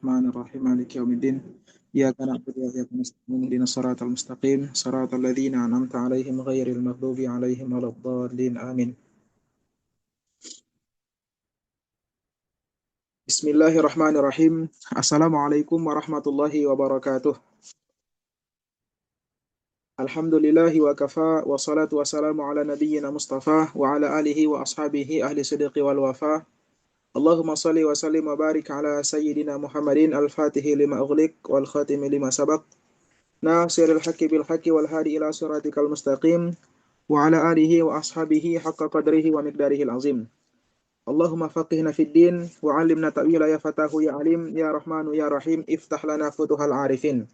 Bismillahirrahmanirrahim. Maliki yaumiddin. Iyyaka na'budu wa iyyaka nasta'in. Ihdinas siratal mustaqim. Siratal ladzina an'amta 'alaihim ghairil maghdubi 'alaihim waladdallin. Amin. Bismillahirrahmanirrahim. Assalamualaikum warahmatullahi wabarakatuh. Alhamdulillahi wa kafa wa salatu wa salamu ala nabiyyina Mustafa wa ala alihi wa ashabihi ahli sidqi wal wafa. Allahumma salli wa sallim wa barik ala sayyidina Muhammadin al-fatihi lima ughliq wal khatimi lima sabaq nasiril haqqi bil haqqi wal hadi ila siratikal mustaqim wa ala alihi wa ashabihi haqqa qadrihi wa miqdarihi al-azim. Allahumma faqihna fid din wa 'allimna ta'wila ya fatahu ya alim ya rahmanu ya rahim iftah lana futuhal arifin.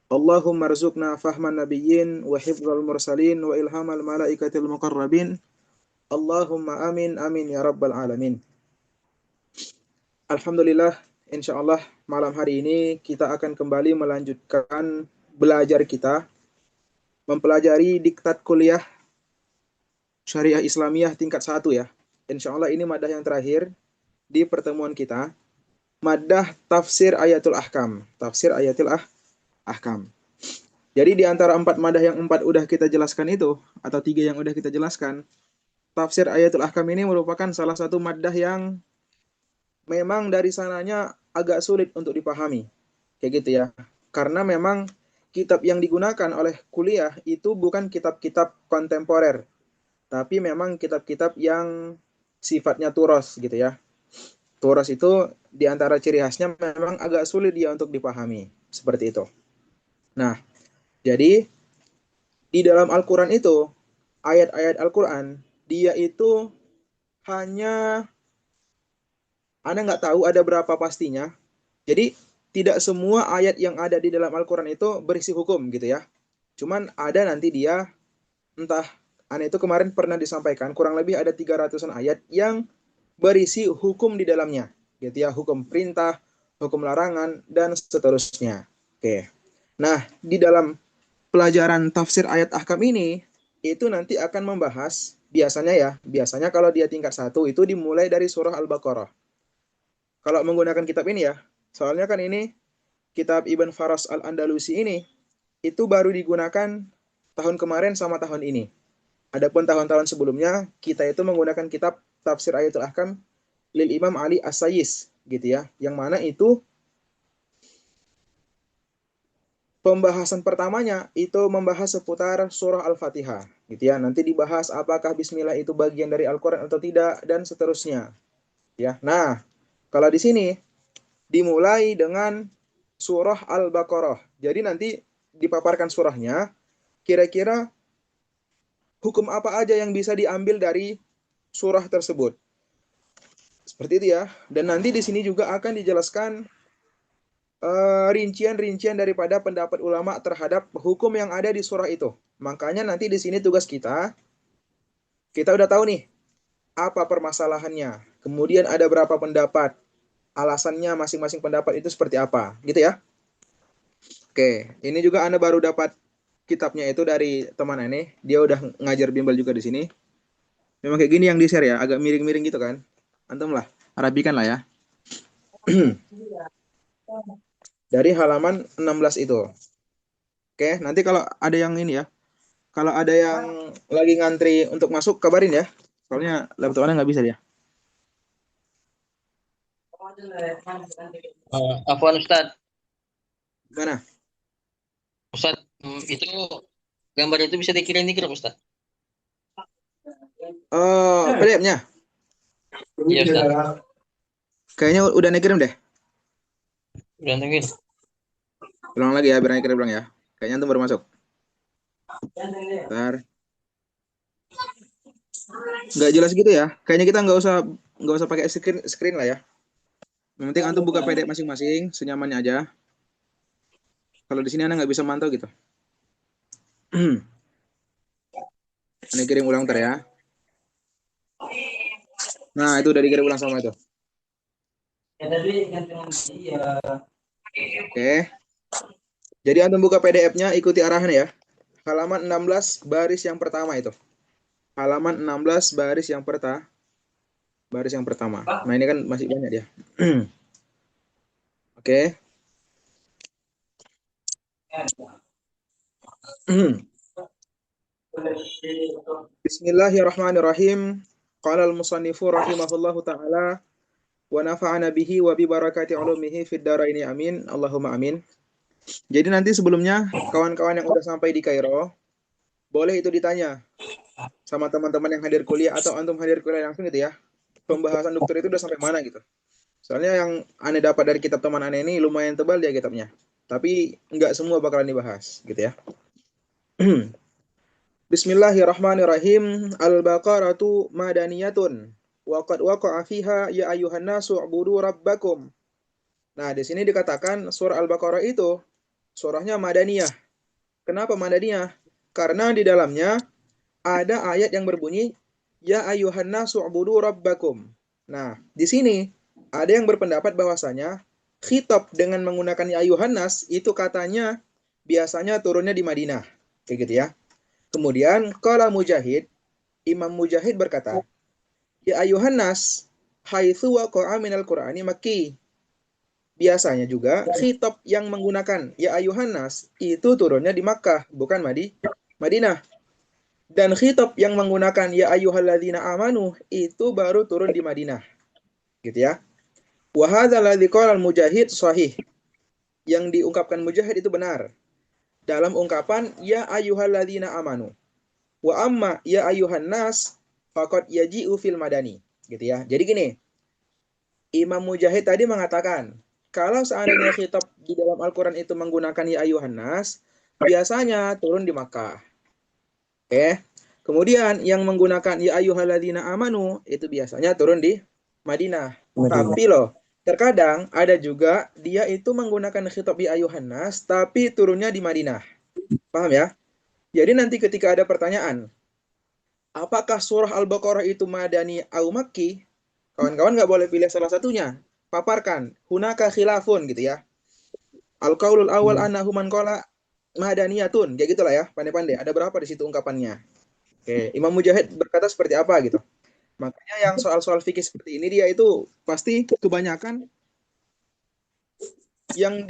Allahumma rzuqna fahman nabiyyin wa hifdzal mursalin wa ilhamal malaikatil muqarrabin. Allahumma amin amin ya rabbal alamin. Alhamdulillah, insyaallah malam hari ini kita akan kembali melanjutkan belajar kita mempelajari diktat kuliah Syariah Islamiyah tingkat 1 ya. Insyaallah ini madah yang terakhir di pertemuan kita. Madah tafsir ayatul ahkam. Tafsir ayatul ahkam. Jadi di antara 4 madah yang 4 udah kita jelaskan itu, atau 3 yang udah kita jelaskan, tafsir ayatul ahkam ini merupakan salah satu madah yang memang dari sananya agak sulit untuk dipahami. Kayak gitu ya. Karena memang kitab yang digunakan oleh kuliah itu bukan kitab-kitab kontemporer. Tapi memang kitab-kitab yang sifatnya turos gitu ya. Turos itu di antara ciri khasnya memang agak sulit dia untuk dipahami. Seperti itu. Nah, jadi di dalam Al-Quran itu, ayat-ayat Al-Quran, dia itu hanya Anda nggak tahu ada berapa pastinya. Jadi tidak semua ayat yang ada di dalam Al-Quran itu berisi hukum gitu ya. Cuman ada nanti dia, entah, Anda itu kemarin pernah disampaikan, kurang lebih ada 300-an ayat yang berisi hukum di dalamnya. Gitu ya, hukum perintah, hukum larangan, dan seterusnya. Oke. Nah, di dalam pelajaran tafsir ayat ahkam ini, itu nanti akan membahas, biasanya kalau dia tingkat 1 itu dimulai dari surah Al-Baqarah. Kalau menggunakan kitab ini ya, soalnya kan ini kitab Ibn Faras Al-Andalusi ini, itu baru digunakan tahun kemarin sama tahun ini. Adapun tahun-tahun sebelumnya, kita itu menggunakan kitab Tafsir Ayatul Ahkam lil Imam Ali As-Sayis, gitu ya. Yang mana itu pembahasan pertamanya itu membahas seputar surah Al-Fatihah, gitu ya. Nanti dibahas apakah bismillah itu bagian dari Al-Qur'an atau tidak dan seterusnya. Ya. Nah, kalau di sini dimulai dengan surah Al-Baqarah. Jadi nanti dipaparkan surahnya, kira-kira hukum apa aja yang bisa diambil dari surah tersebut. Seperti itu ya. Dan nanti di sini juga akan dijelaskan rincian-rincian daripada pendapat ulama terhadap hukum yang ada di surah itu. Makanya nanti di sini tugas kita udah tahu nih apa permasalahannya. Kemudian ada berapa pendapat, alasannya masing-masing pendapat itu seperti apa, gitu ya. Oke, ini juga Anda baru dapat kitabnya itu dari teman ini. Dia udah ngajar bimbel juga di sini. Memang kayak gini yang di-share ya, agak miring-miring gitu kan. Antum lah, rapikan lah ya. Dari halaman 16 itu. Oke, nanti kalau ada yang ini ya, kalau ada yang lagi ngantri untuk masuk, kabarin ya. Soalnya laptop Anda nggak bisa dia. Afwan Ustaz. Gimana? Ustaz, itu gambar itu bisa dikirim Ustaz? PDF-nya? Iya Ustaz. Kayaknya udah dikirim deh. Udah nungguin. Ulang lagi ya, biar kirim ulang ya. Kayaknya antum baru masuk. Bentar. Nggak jelas gitu ya. Kayaknya kita nggak usah pakai screen lah ya. Yang penting antum buka PDF masing-masing, senyamannya aja. Kalau di sini Anda nggak bisa mantau gitu. Anda kirim ulang ntar ya. Nah, itu udah dikirim ulang sama itu. Oke. Jadi antum buka PDF-nya, ikuti arahan ya. Halaman 16 baris yang pertama itu. Halaman 16 baris yang pertama. Nah, ini kan masih banyak dia. Oke. Bismillahirrahmanirrahim. Qala al-musannifu rahimahullahu taala wa nafa'ana bihi wa bi barakati ulumihi fid dharaini amin. Allahumma amin. Jadi nanti sebelumnya kawan-kawan yang udah sampai di Kairo, boleh itu ditanya sama teman-teman yang hadir kuliah atau antum hadir kuliah langsung gitu ya. Pembahasan dokter itu udah sampai mana gitu. Soalnya yang aneh dapat dari kitab teman aneh ini lumayan tebal dia kitabnya. Tapi nggak semua bakalan dibahas gitu ya. Bismillahirrahmanirrahim. Al-Baqaratu madaniyatun. Wa qad waqa'a fiha ya ayyuhan nasu ubudu rabbakum. Nah, di sini dikatakan surah Al-Baqarah itu surahnya madaniyah. Kenapa madaniyah? Karena di dalamnya ada ayat yang berbunyi ya ayyuhan nasu ubudu rabbakum. Nah, di sini ada yang berpendapat bahwasanya khitab dengan menggunakan ya ayyuhan nas itu katanya biasanya turunnya di Madinah. Kayak gitu ya. Kemudian qala Mujahid, Imam Mujahid berkata, ya ayuhan nas haitsu waqa'a minal Qur'ani Makki. Biasanya juga khitab yang menggunakan ya ayuhan nas itu turunnya di Makkah, bukan Madinah. Dan khitab yang menggunakan ya ayyuhalladzina amanu itu baru turun di Madinah. Gitu ya. Wa hadzal ladzi qala Mujahid sahih. Yang diungkapkan Mujahid itu benar. Dalam ungkapan ya ayyuhalladzina amanu. Wa amma ya ayuhan nas faqad yaji'u fil madani. Gitu ya. Jadi gini, Imam Mujahid tadi mengatakan, kalau seandainya khitab di dalam Al-Qur'an itu menggunakan ya ayuhan nas, biasanya turun di Makkah. Oke. Kemudian yang menggunakan ya ayyuhalladzina amanu itu biasanya turun di Madinah. Tapi loh, terkadang ada juga dia itu menggunakan khitab ya ayuhan nas tapi turunnya di Madinah. Paham ya? Jadi nanti ketika ada pertanyaan, apakah surah Al-Baqarah itu madani atau makki? Kawan-kawan nggak boleh pilih salah satunya. Paparkan. Hunaka khilafun gitu ya. Al-qaulul awal annahu man qala madaniyatun. Kayak gitulah ya, pandai-pandai. Ada berapa di situ ungkapannya? Oke, Imam Mujahid berkata seperti apa gitu. Makanya yang soal-soal fikih seperti ini dia itu pasti kebanyakan yang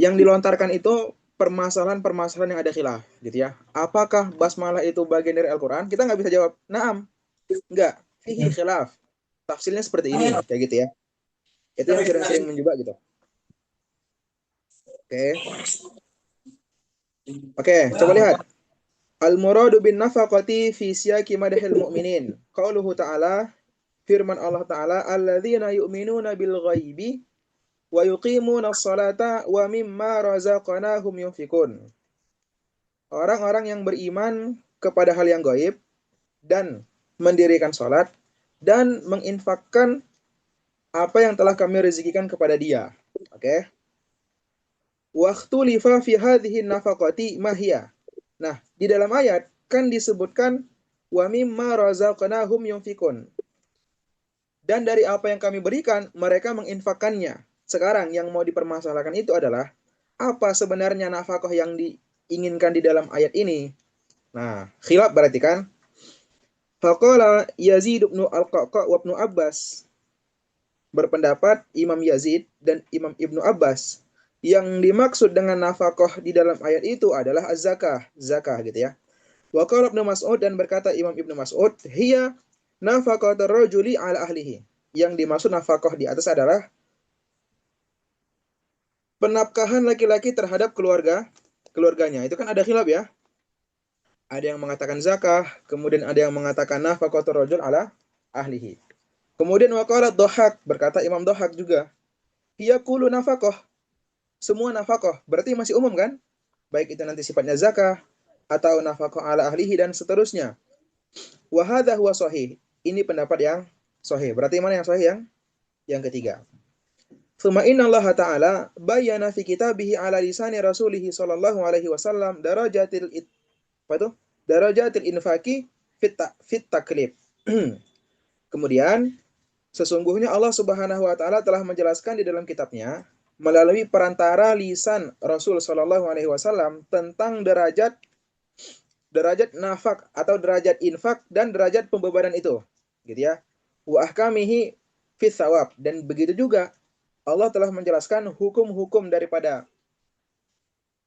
dilontarkan itu permasalahan-permasalahan yang ada khilaf gitu ya. Apakah basmalah itu bagian dari Al-Qur'an? Kita nggak bisa jawab, "Na'am." Enggak, fihi khilaf. Tafsirnya seperti ini, kayak gitu ya. Itu yang sering-sering menjebak gitu. Oke, coba lihat. Al-muradu bin nafaqati fi siyaqi madhil mu'minin. Qauluhu ta'ala, firman Allah Ta'ala, alladzina yu'minuna bil ghaibi wa yuqimuna as-salata wa mimma razaqnahum yunfikun. Orang-orang yang beriman kepada hal yang gaib dan mendirikan salat dan menginfakkan apa yang telah kami rezekikan kepada dia. Oke. Waqtulifa fi hadhihi nafaqati mahiyah. Nah, di dalam ayat kan disebutkan wa mimma razaqnahum yunfikun. Dan dari apa yang kami berikan, mereka menginfakkannya. Sekarang yang mau dipermasalahkan itu adalah apa sebenarnya nafkah yang diinginkan di dalam ayat ini? Nah, khilaf berarti kan? Faqala Yazid bin Al-Qaqa wa Ibnu Abbas. Berpendapat Imam Yazid dan Imam Ibnu Abbas yang dimaksud dengan nafkah di dalam ayat itu adalah az-zakah, zakah gitu ya. Wa qala Ibnu Mas'ud dan berkata Imam Ibnu Mas'ud, hiya nafaqatur rajuli ala ahlihi. Yang dimaksud nafkah di atas adalah penafkahan laki-laki terhadap keluarganya. Itu kan ada khilaf ya. Ada yang mengatakan zakah, kemudian ada yang mengatakan nafaqatur rajul ala ahlihi. Kemudian wa qala Dhahhak, berkata Imam Dhahhak juga, hiya kullu nafaqah. Semua nafkah, berarti masih umum kan? Baik itu nanti sifatnya zakah atau nafkah ala ahlihi dan seterusnya. Wa hadza huwa sahih. Ini pendapat yang sahih. Berarti mana yang sahih yang ketiga? Tsumma inna Allah Ta'ala bayyana fi kitabihi ala lisani rasulih sallallahu alaihi wasallam darajatil infaqi fit taklif. Kemudian sesungguhnya Allah Subhanahu wa taala telah menjelaskan di dalam kitabnya melalui perantara lisan Rasul sallallahu alaihi wasallam tentang derajat nafak atau derajat infak dan derajat pembebanan itu. Gitu ya. Wa ahkamihi fi thawab, dan begitu juga Allah telah menjelaskan hukum-hukum daripada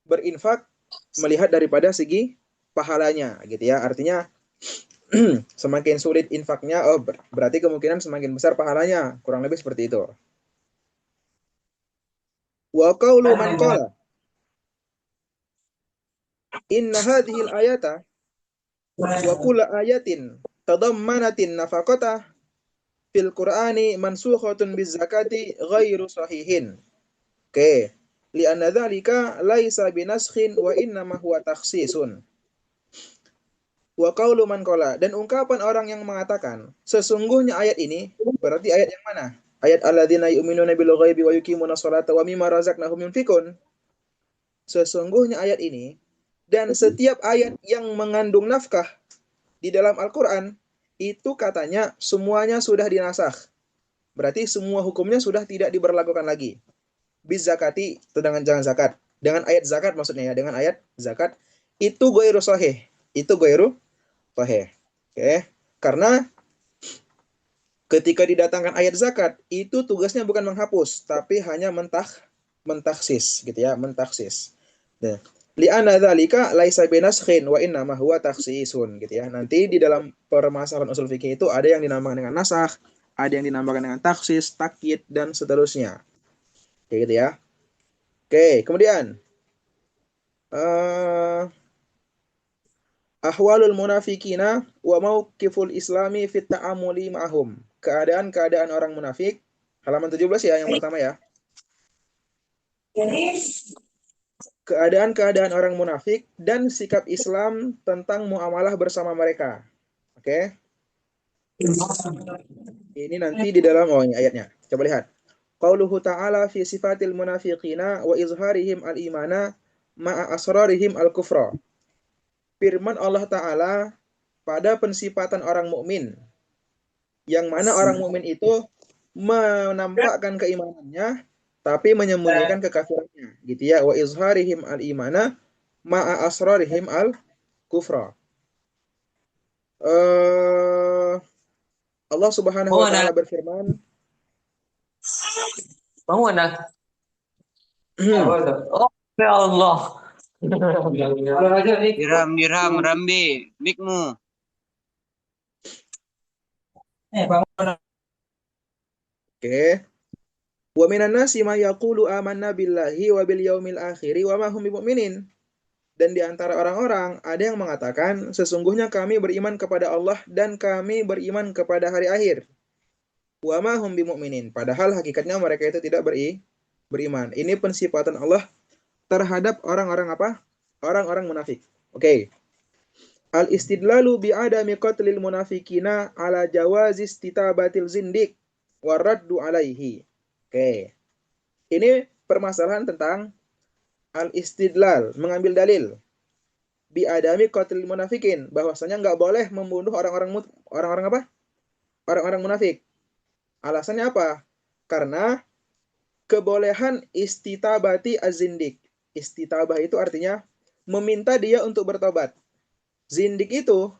berinfak melihat daripada segi pahalanya gitu ya. Artinya semakin sulit infaknya, berarti kemungkinan semakin besar pahalanya. Kurang lebih seperti itu. Wa qaulu man qala inna hadhil ayata wa kullu ayatin tadammanatin nafaqata fil Qur'ani mansukhatun biz zakati ghairu sahihin. Oke. Li'anna dzalika laisa binaskhin wa innama huwa takhsisun. Wa qaulu man qala, dan ungkapan orang yang mengatakan sesungguhnya ayat ini, berarti ayat yang mana? Ayat alladzina yu'minuna bil ghaibi wa yuqimuna sholata wa mimma razaqnahum yunfikun. Sesungguhnya ayat ini dan setiap ayat yang mengandung nafkah di dalam Al-Qur'an itu katanya semuanya sudah dinasakh. Berarti semua hukumnya sudah tidak diberlakukan lagi. Biz zakati, dengan jangan zakat. Dengan ayat zakat maksudnya ya, dengan ayat zakat itu ghairu sahih. Itu ghairu sahih. Oke. Karena ketika didatangkan ayat zakat, itu tugasnya bukan menghapus, tapi hanya mentaksis gitu ya, mentaksis. Nah, li'anna dzalika laisa binaskhin wa inna ma huwa takhsisun gitu ya. Nanti di dalam permasalahan usul fikih itu ada yang dinamakan dengan nasakh, ada yang dinamakan dengan taksis, takyid dan seterusnya. Kayak gitu ya. Oke, kemudian ahwalul munafikina wa mauqiful islami fit ta'amuli ma'hum. Keadaan-keadaan orang munafik. Halaman 17 ya yang pertama ya. Keadaan-keadaan orang munafik dan sikap Islam tentang muamalah bersama mereka. Oke. Ini nanti di dalam ini ayatnya. Coba lihat. Qauluhu ta'ala fi sifatil munafiqina wa izharihim al-imana ma'a asrarihim al-kufra. Firman Allah Ta'ala pada pensifatan orang mukmin, yang mana orang mukmin itu menampakkan keimanannya tapi menyembunyikan kekafirannya gitu ya. Wa izharihim al-imana ma'a asrarihim al-kufra. Allah Subhanahu wa taala berfirman, Mau anak. Oh, ya Allah. Diram, Rambi, mikmu. Oke. Wa minan nasi ma yaqulu amanna billahi wa bil yaumil akhir wa ma hum bimumin. Dan di antara orang-orang ada yang mengatakan sesungguhnya kami beriman kepada Allah dan kami beriman kepada hari akhir. Wa ma hum bimumin. Padahal hakikatnya mereka itu tidak beriman. Ini pensifatan Allah terhadap orang-orang apa? Orang-orang munafik. Oke. Al-istidlalu bi'adami qatlil munafikina ala jawazis titabatil zindik waraddu alaihi. Oke. Ini permasalahan tentang al-istidlal, mengambil dalil. Bi'adami qatlil munafikin, bahwasanya nggak boleh membunuh orang-orang apa? Orang-orang munafik. Alasannya apa? Karena kebolehan istitabati az-zindik. Istitabah itu artinya meminta dia untuk bertobat. Zindik itu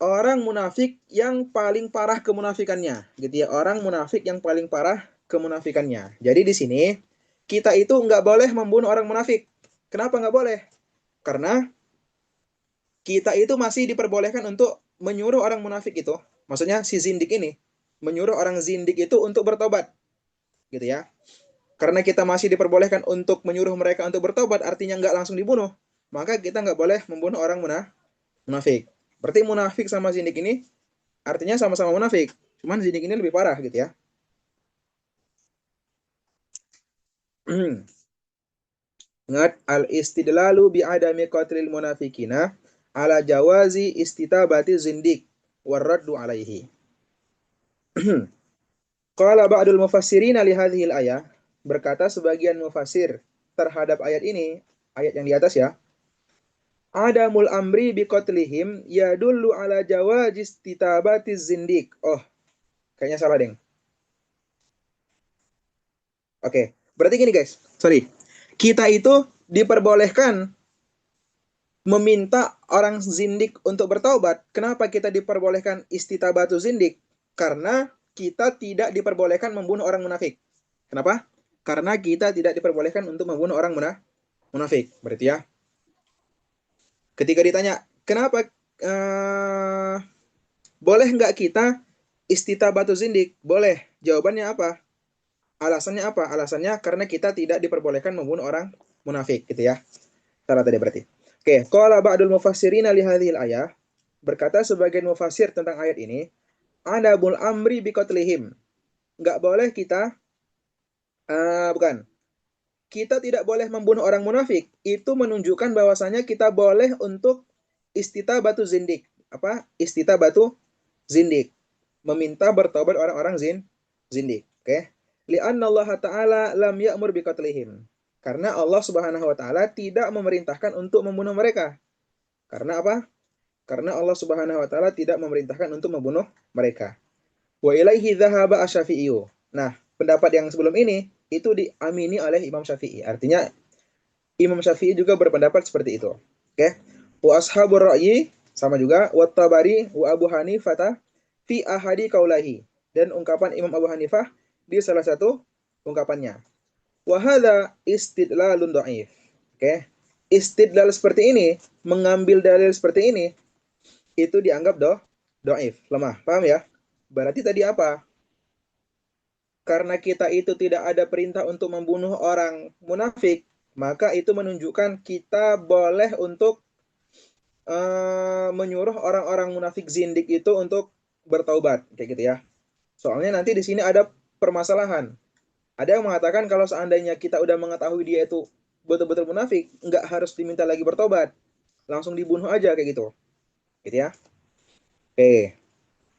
orang munafik yang paling parah kemunafikannya, gitu ya. Orang munafik yang paling parah kemunafikannya. Jadi di sini kita itu nggak boleh membunuh orang munafik. Kenapa nggak boleh? Karena kita itu masih diperbolehkan untuk menyuruh orang munafik itu, maksudnya si zindik ini, menyuruh orang zindik itu untuk bertobat, gitu ya. Karena kita masih diperbolehkan untuk menyuruh mereka untuk bertobat, artinya nggak langsung dibunuh, maka kita nggak boleh membunuh orang munafik. Berarti munafik sama zindik ini artinya sama-sama munafik, cuman zindik ini lebih parah gitu ya. Ingat, al-istidlalu bi'adami qatlil munafikina ala jawazi istitabati zindik warraddu alaihi. Qala ba'dul mufassirin li hadhil ayah, berkata sebagian mufassir terhadap ayat ini, ayat yang di atas ya. Adamul amri biqatlihim yadullu ala jawazis titabati zindik. Oh, kayaknya salah, Deng. Oke, berarti gini guys. Sorry. Kita itu diperbolehkan meminta orang zindik untuk bertaubat. Kenapa kita diperbolehkan istitabatu zindik? Karena kita tidak diperbolehkan membunuh orang munafik. Kenapa? Karena kita tidak diperbolehkan untuk membunuh orang munafik. Berarti ya, ketika ditanya, kenapa boleh nggak kita istitabatu zindik? Boleh. Jawabannya apa? Alasannya apa? Alasannya karena kita tidak diperbolehkan membunuh orang munafik, gitu ya. Salah tadi berarti. Oke, qala ba'dul mufassirin li hadhil ayah, berkata sebagian mufassir tentang ayat ini, adabul amri biqatlihim. Nggak boleh kita bukan. Kita tidak boleh membunuh orang munafik. Itu menunjukkan bahwasanya kita boleh untuk istitabatu zindik. Apa? Istitabatu zindik. Meminta bertobat orang-orang zindik. Oke. Li'anna Allah Ta'ala lam ya'mur biqatlihim. Karena Allah Subhanahu wa taala tidak memerintahkan untuk membunuh mereka. Karena apa? Karena Allah Subhanahu wa taala tidak memerintahkan untuk membunuh mereka. Wa ilaihi dzahaba asy-Syafi'i. Nah, pendapat yang sebelum ini itu diamini oleh Imam Syafi'i. Artinya Imam Syafi'i juga berpendapat seperti itu. Oke. Wa ashabur ra'yi sama juga wa Tabari wa Abu Hanifah fi ahadi qaulahi. Dan ungkapan Imam Abu Hanifah di salah satu ungkapannya. Wa hadza istidlalun dhaif. Oke. Istidlal seperti ini, mengambil dalil seperti ini, itu dianggap dhaif, lemah. Paham ya? Berarti tadi apa? Karena kita itu tidak ada perintah untuk membunuh orang munafik, maka itu menunjukkan kita boleh untuk menyuruh orang-orang munafik zindik itu untuk bertaubat, kayak gitu ya. Soalnya nanti di sini ada permasalahan. Ada yang mengatakan kalau seandainya kita udah mengetahui dia itu betul-betul munafik, nggak harus diminta lagi bertobat, langsung dibunuh aja kayak gitu, gitu ya. Oke.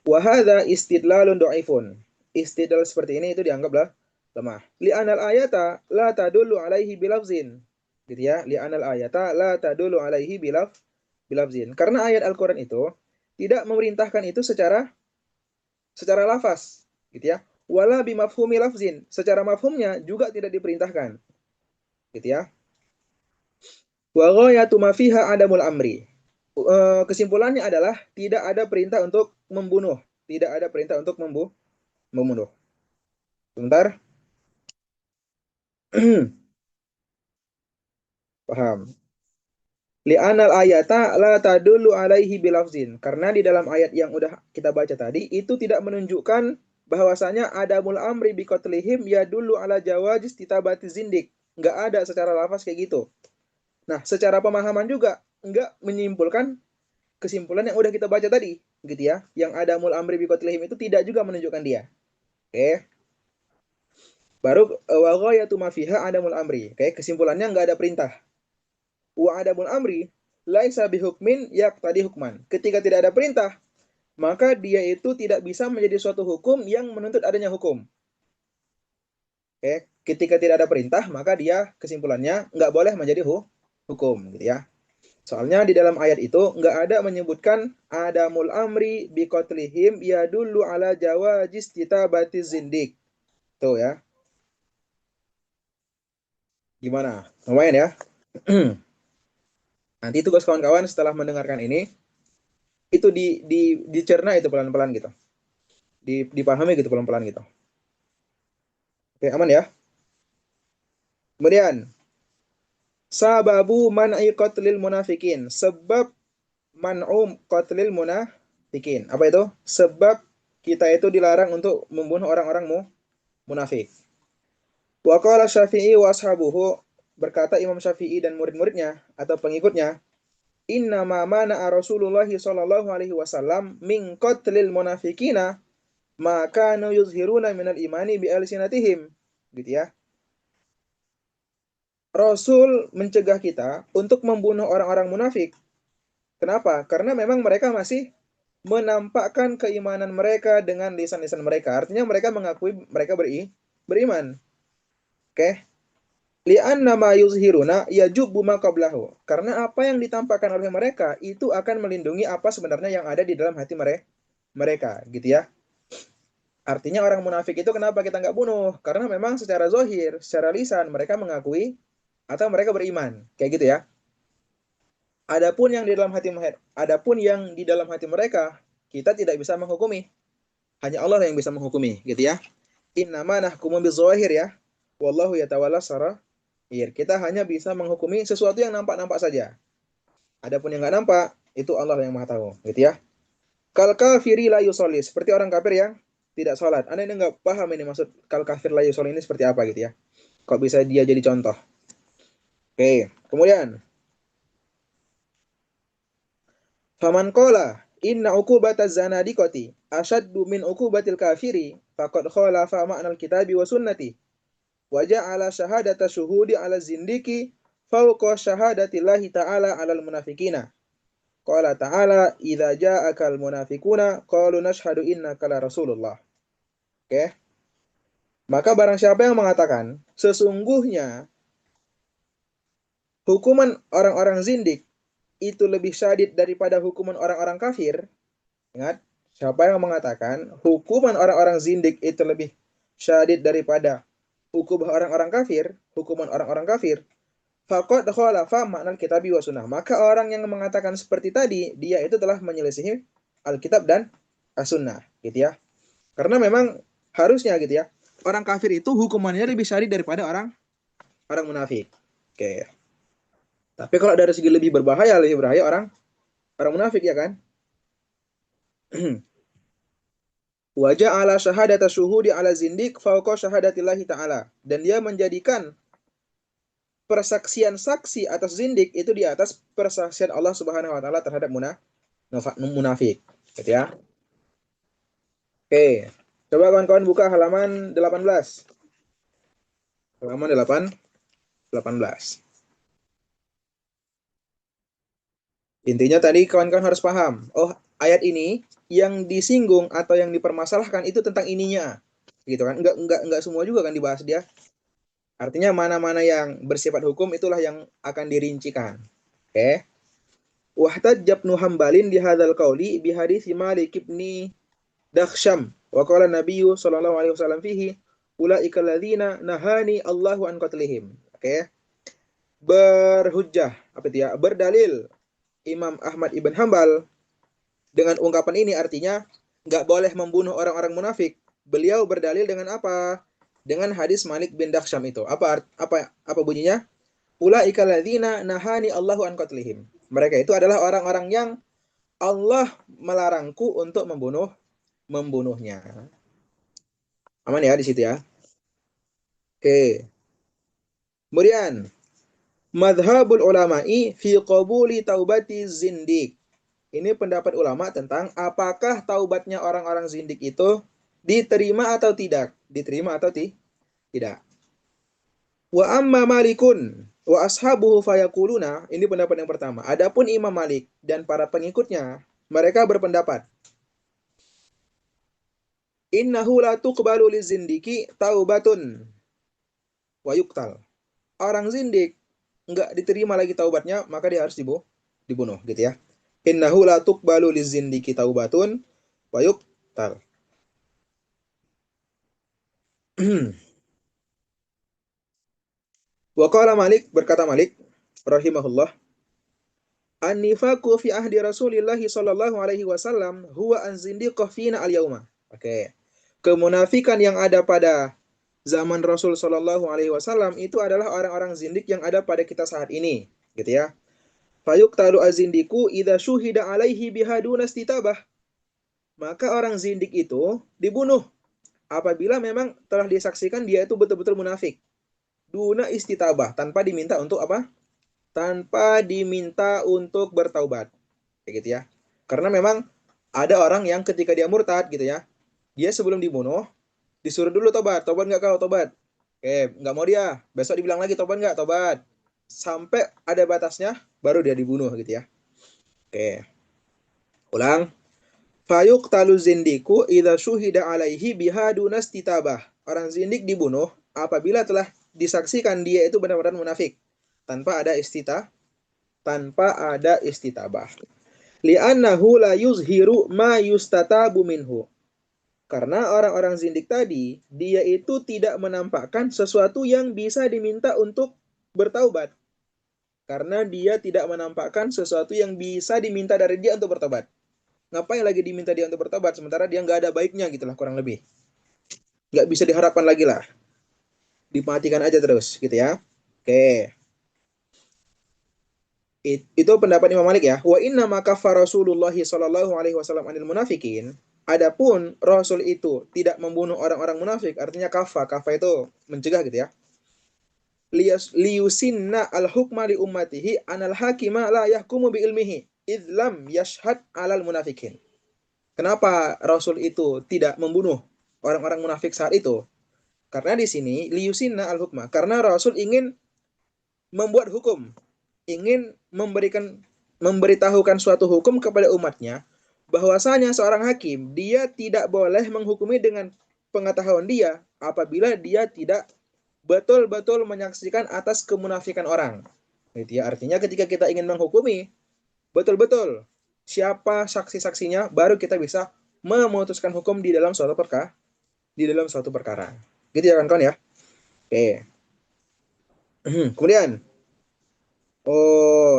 Wa hadza istidlalun dhaifun. Istidlal seperti ini itu dianggaplah lemah. Li'anal ayata la tadullu alaihi bilafzin. Gitu ya. Li'anal ayata la tadullu alaihi bilafzin. Karena ayat Al-Qur'an itu tidak memerintahkan itu secara lafaz, gitu ya. Wala bimafhumi lafzin. Secara mafhumnya juga tidak diperintahkan. Gitu ya. Wa ghayatu ma fiha adamul amri. Kesimpulannya adalah tidak ada perintah untuk membunuh. Tidak ada perintah untuk membunuh. Sebentar. Paham. Li'anal ayata la tadullu alaihi bilafzin. Karena di dalam ayat yang udah kita baca tadi, itu tidak menunjukkan bahwasanya adamul amri biqatlihim yadullu ala jawazis titabati zindik. Nggak ada secara lafaz kayak gitu. Nah, secara pemahaman juga nggak menyimpulkan kesimpulan yang udah kita baca tadi, gitu ya. Yang adamul amri biqatlihim itu tidak juga menunjukkan dia. Oke. Baru wa ghayatu ma fiha adamul amri. Oke, kesimpulannya nggak ada perintah. Wa adamul amri laisa bihukmin yaqtadi hukman. Ketika tidak ada perintah, maka dia itu tidak bisa menjadi suatu hukum yang menuntut adanya hukum. Oke, ketika tidak ada perintah, maka dia kesimpulannya nggak boleh menjadi hukum, gitu ya. Soalnya di dalam ayat itu nggak ada menyebutkan adamul amri biqatlihim yadullu ala jawazis kitabati zindik. Tuh ya. Gimana? Lumayan ya. Nanti tugas kawan-kawan setelah mendengarkan ini, itu dicerna itu pelan-pelan gitu. Dipahami gitu pelan-pelan gitu. Oke, aman ya? Kemudian, sababu man'i qatlil munafikin. Sebab man'um qatlil munafikin. Apa itu? Sebab kita itu dilarang untuk membunuh orang-orang munafik. Wa qala Syafi'i wa ashabuhu, berkata Imam Syafi'i dan murid-muridnya atau pengikutnya, inna ma mana'a Rasulullah sallallahu alaihi wasallam min qatlil munafikina ma kanu yuzhiruna minal imani bi alsinatihim, gitu ya. Rasul mencegah kita untuk membunuh orang-orang munafik. Kenapa? Karena memang mereka masih menampakkan keimanan mereka dengan lisan-lisan mereka. Artinya mereka mengakui mereka beriman. Oke. Li'anna ma yuzhiruna yajubbu ma qablahu. Karena apa yang ditampakkan oleh mereka itu akan melindungi apa sebenarnya yang ada di dalam hati mereka, gitu ya. Artinya orang munafik itu kenapa kita nggak bunuh? Karena memang secara zahir, secara lisan mereka mengakui atau mereka beriman, kayak gitu ya. Adapun yang di dalam hati mereka, kita tidak bisa menghukumi. Hanya Allah yang bisa menghukumi, gitu ya. Innama nahkumu bizawahir ya. Wallahu yatawalla sarair. Kita hanya bisa menghukumi sesuatu yang nampak-nampak saja. Adapun yang nggak nampak, itu Allah yang Maha tahu, gitu ya. Kal kafiri la yusolli, seperti orang kafir yang tidak sholat. Anda ini nggak paham ini maksud kal kafir la yusolli ini seperti apa, gitu ya. Kok bisa dia jadi contoh? Oke, kemudian faman qala inna uqubataz zanadiqati asyaddu min uqubatil kafiri faqad khalafa ma'nal kitabi wa sunnati wa ja'ala syahadata syuhudi 'ala zindiki fawqa syahadatillahi ta'ala 'alal munafiqina. Qala ta'ala idza ja'akal munafiquna qalu nashhadu innaka la rasulullah. Oke. Maka barang siapa yang mengatakan sesungguhnya hukuman orang-orang zindik itu lebih syadid daripada hukuman orang-orang kafir. Ingat, siapa yang mengatakan hukuman orang-orang zindik itu lebih syadid daripada hukuman orang-orang kafir, faqad khalafa ma'nal kitabi wa sunnah. Maka orang yang mengatakan seperti tadi, dia itu telah menyelisihi Alkitab dan As-Sunnah, gitu ya. Karena memang harusnya gitu ya, orang kafir itu hukumannya lebih syadid daripada orang munafik. Oke. Tapi kalau dari segi lebih berbahaya orang munafik ya kan? Wa ja'ala syahadata syuhudi 'ala zindiq fawqa syahadatillahi ta'ala. Dan dia menjadikan persaksian saksi atas zindik itu di atas persaksian Allah Subhanahu wa taala terhadap munafik. Gitu ya. Oke. Coba kawan-kawan buka halaman 18. Halaman 18. Intinya tadi kawan-kawan harus paham. Oh, ayat ini yang disinggung atau yang dipermasalahkan itu tentang ininya. Gitu kan? Enggak semua juga kan dibahas dia. Artinya mana-mana yang bersifat hukum itulah yang akan dirincikan. Oke. Wahtajab Ibnu Hambalin di hadzal qauli bi hadits Malik ibn Dakhsham wa qala Nabiyyu sallallahu alaihi wasallam fihi ulaika alladzina nahani Allahu an qatlihim. Oke. Berhujjah apa itu ya? Berdalil Imam Ahmad ibn Hambal dengan ungkapan ini artinya nggak boleh membunuh orang-orang munafik. Beliau berdalil dengan apa? Dengan hadis Malik bin Dakhsham itu. Apa bunyinya? Ulaika alladzina nahani Allahu an qatlihim. Mereka itu adalah orang-orang yang Allah melarangku untuk membunuhnya. Aman ya di situ ya. Oke. Kemudian madhabul ulama'i fi qabuli taubati zindik. Ini pendapat ulama tentang apakah taubatnya orang-orang zindik itu diterima atau tidak. Diterima atau tidak. Wa amma Malikun wa ashabuhu fayaquluna. Ini pendapat yang pertama. Adapun Imam Malik dan para pengikutnya, mereka berpendapat innahu la tuqbalu lizindiki taubatun wa yuqtal. Orang zindik enggak diterima lagi taubatnya, maka dia harus dibunuh gitu ya. Innahu la tuqbalu lizindiki taubatun wa yuqtal. Wa qala Malik, berkata Malik rahimahullah, an-nifaqu fi ahdi Rasulillah sallallahu alaihi wasallam huwa an zindiqah fina al-yauma. Oke. Kemunafikan yang ada pada zaman Rasul sallallahu alaihi wasallam itu adalah orang-orang zindik yang ada pada kita saat ini, gitu ya. Fayuqtalu az-zindiku idza syuhida alaihi bihaduna istitabah. Maka orang zindik itu dibunuh apabila memang telah disaksikan dia itu betul-betul munafik. Duna istitabah, tanpa diminta untuk apa? Tanpa diminta untuk bertaubat. Kayak gitu ya. Karena memang ada orang yang ketika dia murtad gitu ya, dia sebelum dibunuh disuruh dulu tobat nggak kau tobat? Oke, nggak mau dia. Besok dibilang lagi tobat nggak? Tobat. Sampai ada batasnya, baru dia dibunuh gitu ya. Oke. Ulang. Fayuqtalu zindiku idza syuhida alaihi bihaduna istitabah. Orang zindik dibunuh apabila telah disaksikan dia itu benar-benar munafik tanpa ada istitabah. Li'annahu la yuzhiru ma yustatabu minhu. Karena orang-orang zindik tadi, dia itu tidak menampakkan sesuatu yang bisa diminta untuk bertaubat. Karena dia tidak menampakkan sesuatu yang bisa diminta dari dia untuk bertobat. ngapain lagi diminta dia untuk bertobat sementara dia nggak ada baiknya gitu lah kurang lebih. Nggak bisa diharapkan lagi lah. Dimatikan aja terus gitu ya. Oke. Itu pendapat Imam Malik ya. Wa inna maka Rasulullah sallallahu alaihi wasallam anil munafikin. Adapun Rasul itu tidak membunuh orang-orang munafik, artinya kafa. Kafa itu mencegah gitu ya. Liyusinna al-hukma li ummatihi anal hakima la yahkumu bi ilmihi idlam yashhad alal munafikin. Kenapa Rasul itu tidak membunuh orang-orang munafik saat itu? Karena di sini liyusinna al-hukma, karena Rasul ingin membuat hukum, ingin memberitahukan suatu hukum kepada umatnya bahwasanya seorang hakim dia tidak boleh menghukumi dengan pengetahuan dia apabila dia tidak betul-betul menyaksikan atas kemunafikan orang. Gitu ya. Artinya ketika kita ingin menghukumi betul-betul siapa saksi-saksinya baru kita bisa memutuskan hukum di dalam suatu perkara. Gitu ya kawan-kawan ya. Oke. Kemudian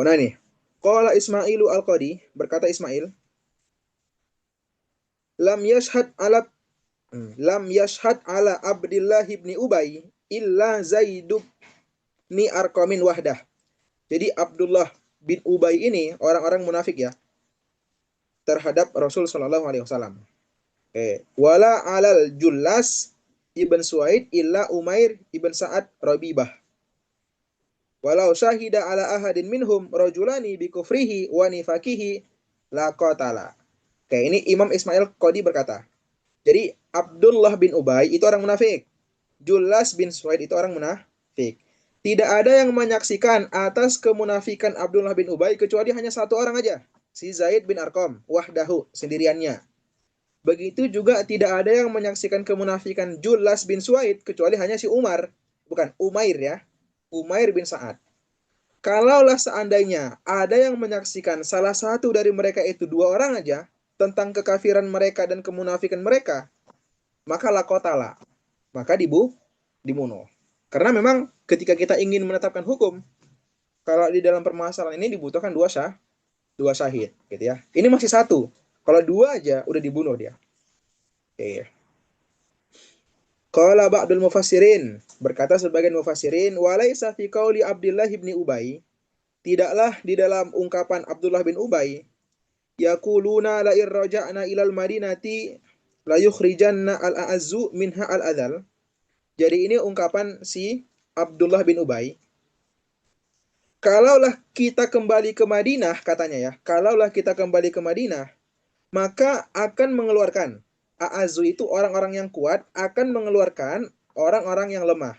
nah ini. Qala Ismailu Al-Qadi, berkata Ismail, lam yashhad ala Abdullah ibn Ubay illa Zaid bin Arqamin wahdah. Jadi Abdullah bin Ubay ini orang-orang munafik ya terhadap Rasul sallallahu alaihi wasallam. Wala alal Jullas ibn Suaid illa Umair ibn Sa'ad Rabibah. Walau syahida ala ahadin minhum rajulani bi kufrihi wa nifakihi la qatala. Ini Imam Ismail Qadi berkata. Jadi Abdullah bin Ubay itu orang munafik. Jullas bin Suaid itu orang munafik. Tidak ada yang menyaksikan atas kemunafikan Abdullah bin Ubay kecuali hanya satu orang aja, si Zaid bin Arqam, wahdahu, sendiriannya. Begitu juga tidak ada yang menyaksikan kemunafikan Jullas bin Suaid kecuali hanya si Umair ya. Umair bin Sa'ad. Kalaulah seandainya ada yang menyaksikan salah satu dari mereka itu dua orang aja tentang kekafiran mereka dan kemunafikan mereka, maka lakotala, maka dibunuh. Karena memang ketika kita ingin menetapkan hukum, kalau di dalam permasalahan ini dibutuhkan dua syahid, gitu ya. Ini masih satu. Kalau dua aja udah dibunuh dia. Oke. Qala ba'dul mufassirin, berkata sebagian mufassirin, walaisa fi qauli Abdullah bin Ubay, tidaklah di dalam ungkapan Abdullah bin Ubay, yaquluna la irja'na ilal madinati la yukhrijanna al-a'azzu minha al-adhal. Jadi ini ungkapan si Abdullah bin Ubay. Kalaulah kita kembali ke Madinah, katanya ya, kalaulah kita kembali ke Madinah, maka akan mengeluarkan A'azu itu orang-orang yang kuat akan mengeluarkan orang-orang yang lemah.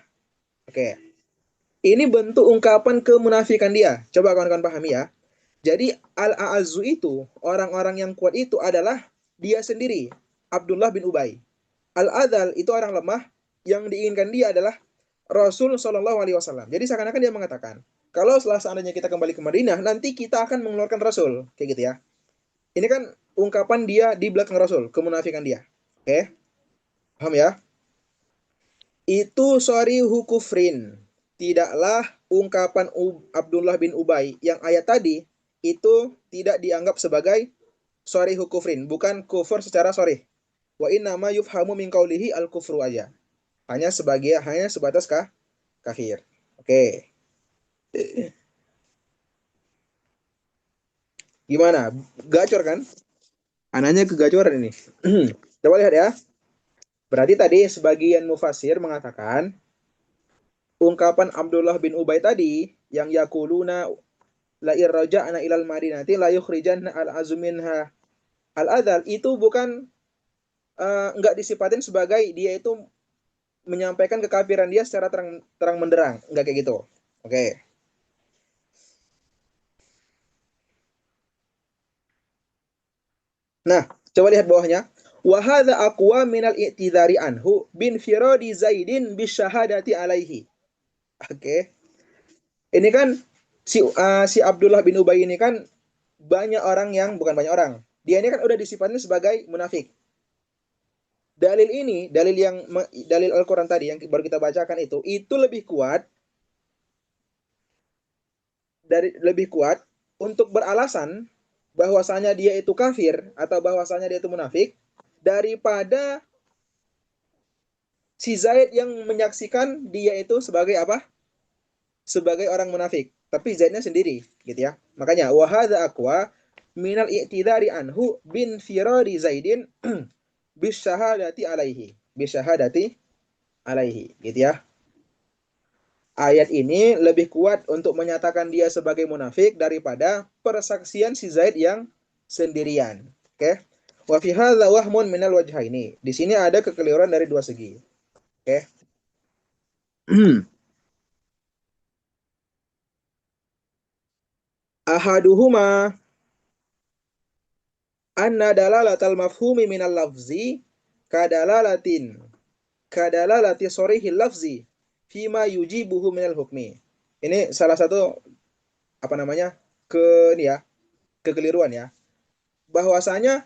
Oke. Ini bentuk ungkapan kemunafikan dia. Coba kawan-kawan pahami ya. Jadi Al-A'azu itu, orang-orang yang kuat itu adalah dia sendiri, Abdullah bin Ubay. Al-Adhal itu orang lemah, yang diinginkan dia adalah Rasul Shallallahu Alaihi Wasallam. Jadi seakan-akan dia mengatakan, kalau seandainya kita kembali ke Madinah, nanti kita akan mengeluarkan Rasul. Kayak gitu ya. Ini kan ungkapan dia di belakang Rasul, kemunafikan dia. Oke? Paham ya? Itu sorihu kufrin. Tidaklah ungkapan Abdullah bin Ubay yang ayat tadi itu tidak dianggap sebagai sorihu kufrin, bukan kufur secara sorih. Wa innama yufhamu min qaulihi al-kufru aja. Hanya sebatas kafir. Oke. Gimana? Gacor kan? Anaknya kegacoran ini. Coba lihat ya. Berarti tadi sebagian mufasir mengatakan ungkapan Abdullah bin Ubay tadi yang yaquluna la irja'na ilal madinati la yukhrijanna al-azuminha al-adhal itu bukan enggak disifatin sebagai dia itu menyampaikan kekafiran dia secara terang menderang, enggak kayak gitu. Oke. Nah, coba lihat bawahnya. Wa hadza aqwa minal i'tidhari anhu bin firadi Zaidin bisyahadati alaihi. Oke. Ini kan si Abdullah bin Ubay ini kan bukan banyak orang. Dia ini kan udah disifatin sebagai munafik. Dalil Al-Qur'an tadi yang baru kita bacakan itu lebih kuat untuk beralasan bahwasanya dia itu kafir atau bahwasanya dia itu munafik daripada si Zaid yang menyaksikan dia itu sebagai apa? Sebagai orang munafik. Tapi Zaidnya sendiri, gitu ya. Makanya wahada aqwa minal i'tidari anhu bin firari Zaidin bisyahadati alaihi. Bisyahadati alaihi, gitu ya. Ayat ini lebih kuat untuk menyatakan dia sebagai munafik daripada persaksian si Zaid yang sendirian. Oke. Wa fi hadza wahmun minal wajhaini. Di sini ada kekeliruan dari dua segi. Oke. Ahaduhuma anna dalalatal mafhumi minal lafzi kadalalatin kadalalati sorihil lafzi fima yujibuhu minal hukmi. Ini salah satu apa namanya? Ini ya, kekeliruan ya. Bahwasanya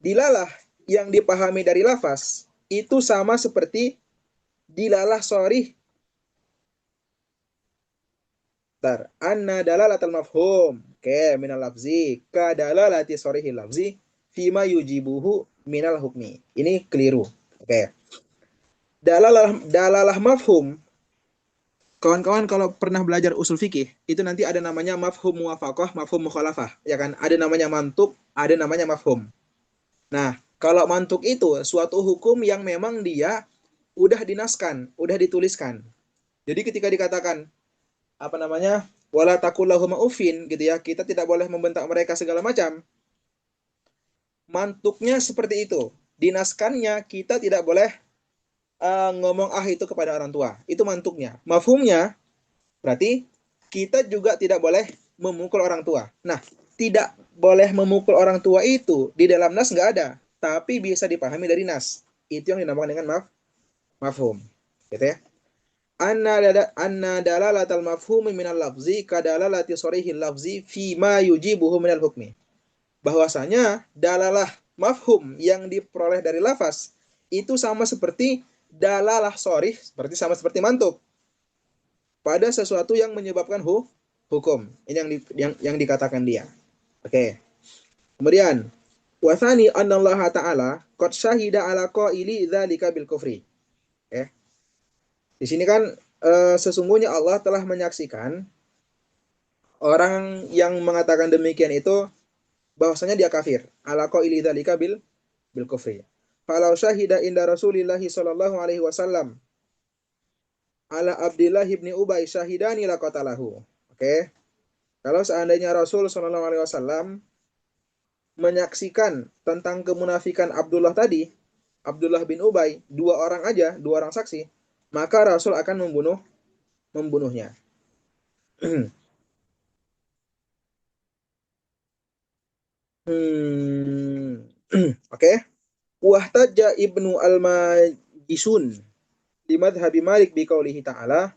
dilalah yang dipahami dari lafaz itu sama seperti dilalah sorih anna dalalatal mafhum minal lafzi ka dalalati sorihil lafzi fima yujibuhu minal hukmi. Ini keliru. Oke. Dalalah mafhum, kawan-kawan kalau pernah belajar usul fikih itu nanti ada namanya mafhum muwafaqah, mafhum mukhalafah, ya kan? Ada namanya mantuk, ada namanya mafhum. Nah, kalau mantuk itu suatu hukum yang memang dia udah dinaskan, udah dituliskan. Jadi ketika dikatakan apa namanya? Wala taqullahuma uffin gitu ya, kita tidak boleh membentak mereka segala macam. Mantuknya seperti itu. Dinaskannya kita tidak boleh ngomong itu kepada orang tua. Itu mantuknya. Mafhumnya berarti kita juga tidak boleh memukul orang tua. Nah, tidak boleh memukul orang tua itu di dalam nas nggak ada, tapi bisa dipahami dari nas. Itu yang dinamakan dengan mafhum. Gitu ya. Anna dalalatal mafhumi minal lafzi kadalalati sorihil lafzi fi ma yujibuhu minal hukmi. Bahwasanya dalalah mafhum yang diperoleh dari lafaz itu sama seperti dalalah sorih, seperti sama seperti mantuk pada sesuatu yang menyebabkan hukum. Ini yang dikatakan dia. Oke. Kemudian wasani anallaha ta'ala qad syahida ala qaili dzalika bil kufri. Oke. Di sini kan sesungguhnya Allah telah menyaksikan orang yang mengatakan demikian itu bahwasanya dia kafir. Ala qaili dzalika bil kufri. Falau syahida inda Rasulillah sallallahu alaihi wasallam ala Abdillah ibni Ubay syahidani laqatalahu. Oke. Kalau seandainya Rasul Shallallahu Alaihi Wasallam menyaksikan tentang kemunafikan Abdullah tadi, Abdullah bin Ubay, dua orang aja, dua orang saksi, maka Rasul akan membunuhnya. Oke. Wahtaja ibnu al-Majisun di madhabi Malik biqaulihi ta'ala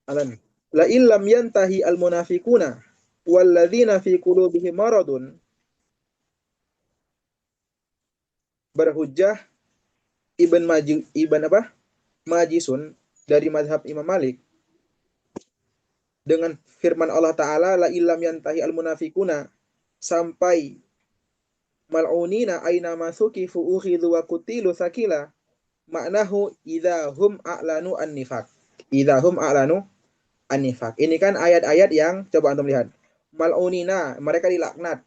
alam la illam yantahi al-munafiquna walladzina fi qulubihim maradun berhujjah Ibn apa? Majisun dari madhab Imam Malik dengan firman Allah Ta'ala la illam yantahi al munafikuna sampai mal'unina aina masukifu ukhidhu wa kutilu sakila maknahu idahum a'lanu an-nifaq. Idahum a'lanu an-nifaq. Ini kan ayat-ayat yang coba antum lihat. Mal'unina, mereka dilaknat.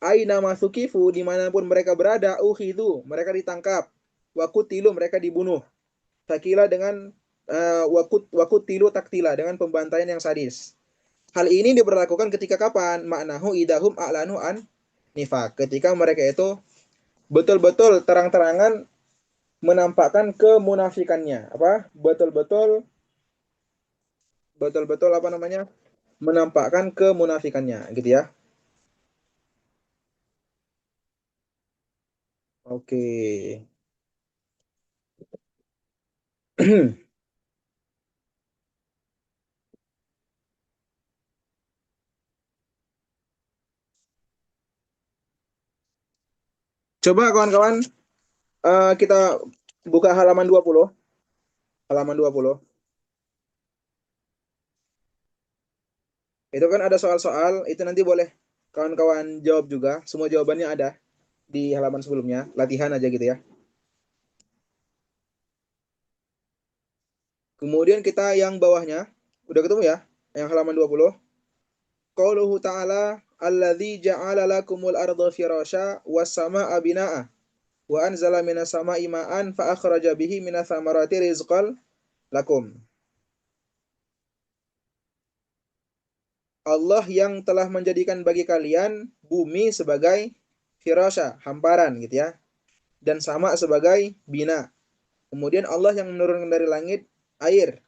Aina masukifu, dimanapun mereka berada, ukhidhu, mereka ditangkap. Wa kutilu, mereka dibunuh. Sakila dengan wakutilu taktila dengan pembantaian yang sadis. Hal ini diberlakukan ketika kapan? Maknahu idahum a'lanu an nifak. Ketika mereka itu betul-betul terang-terangan menampakkan kemunafikannya. Apa? Betul-betul apa namanya? Menampakkan kemunafikannya, gitu ya. Oke. Coba kawan-kawan kita buka halaman 20. Halaman 20. Itu kan ada soal-soal, itu nanti boleh kawan-kawan jawab juga. Semua jawabannya ada di halaman sebelumnya, latihan aja gitu ya. Kemudian kita yang bawahnya, udah ketemu ya? Yang halaman 20. Qauluhu ta'ala, alladzi ja'ala lakumul arda firasya was samaa'a binaa'a wa anzala minas samaa'i ma'an fa akhraja bihi minats thamarati rizqal lakum. Allah yang telah menjadikan bagi kalian bumi sebagai firasya, hamparan gitu ya. Dan sama sebagai bina. Kemudian Allah yang menurunkan dari langit air.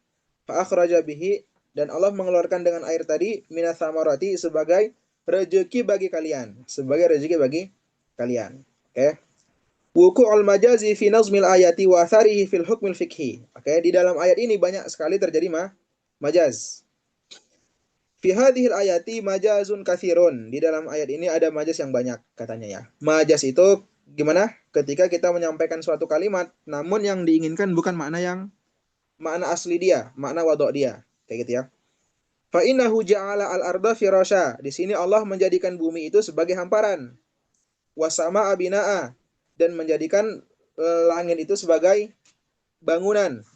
Fa akhraja bihi, dan Allah mengeluarkan dengan air tadi minas samarati sebagai rezeki bagi kalian, sebagai rezeki bagi kalian. Oke. Wuku al majazi fi nazmil ayati wa atharihi fil hukmil fikhi. Oke, di dalam ayat ini banyak sekali terjadi majaz. Fi hadhil ayati majazun kathirun. Di dalam ayat ini ada majaz yang banyak katanya ya. Majaz itu gimana? Ketika kita menyampaikan suatu kalimat namun yang diinginkan bukan makna asli dia, makna wadok dia. Kayak gitu ya. Fa innahu ja'ala al-arda firasya. Di sini Allah menjadikan bumi itu sebagai hamparan. Wasama abinaa, dan menjadikan langit itu sebagai bangunan.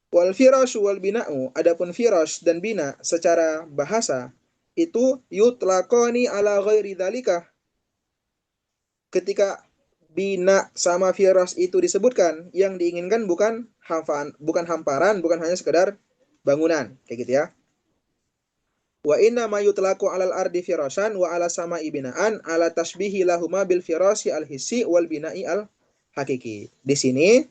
Wal firasyu wal bina'u, adapun firash dan bina secara bahasa itu yutlaqani ala ghairi dzalika. Ketika bina sama firash itu disebutkan, yang diinginkan bukan hamparan, bukan hanya sekedar bangunan, kayak gitu ya. Wa inna ma yutlaqu alal ardi firashan wa ala sama'i binaan ala tashbihi lahuma bil firasi al hissi wal bina'i al hakiki. Di sini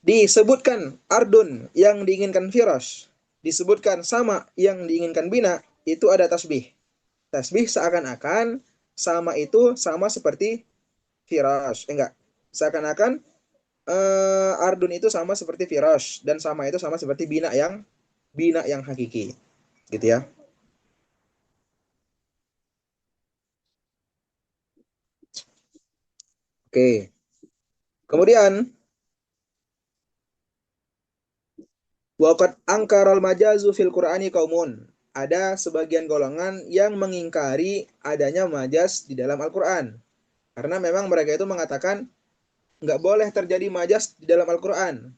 disebutkan ardun yang diinginkan firash, disebutkan sama yang diinginkan bina, itu ada tasbih. Tasbih seakan-akan sama itu sama seperti firash. Enggak. Seakan-akan ardun itu sama seperti firash dan sama itu sama seperti bina yang hakiki. Gitu ya. Oke. Kemudian waqad angkaral majazu fil Qur'ani qaumun. Ada sebagian golongan yang mengingkari adanya majaz di dalam Al-Qur'an. Karena memang mereka itu mengatakan nggak boleh terjadi majaz di dalam Al-Qur'an.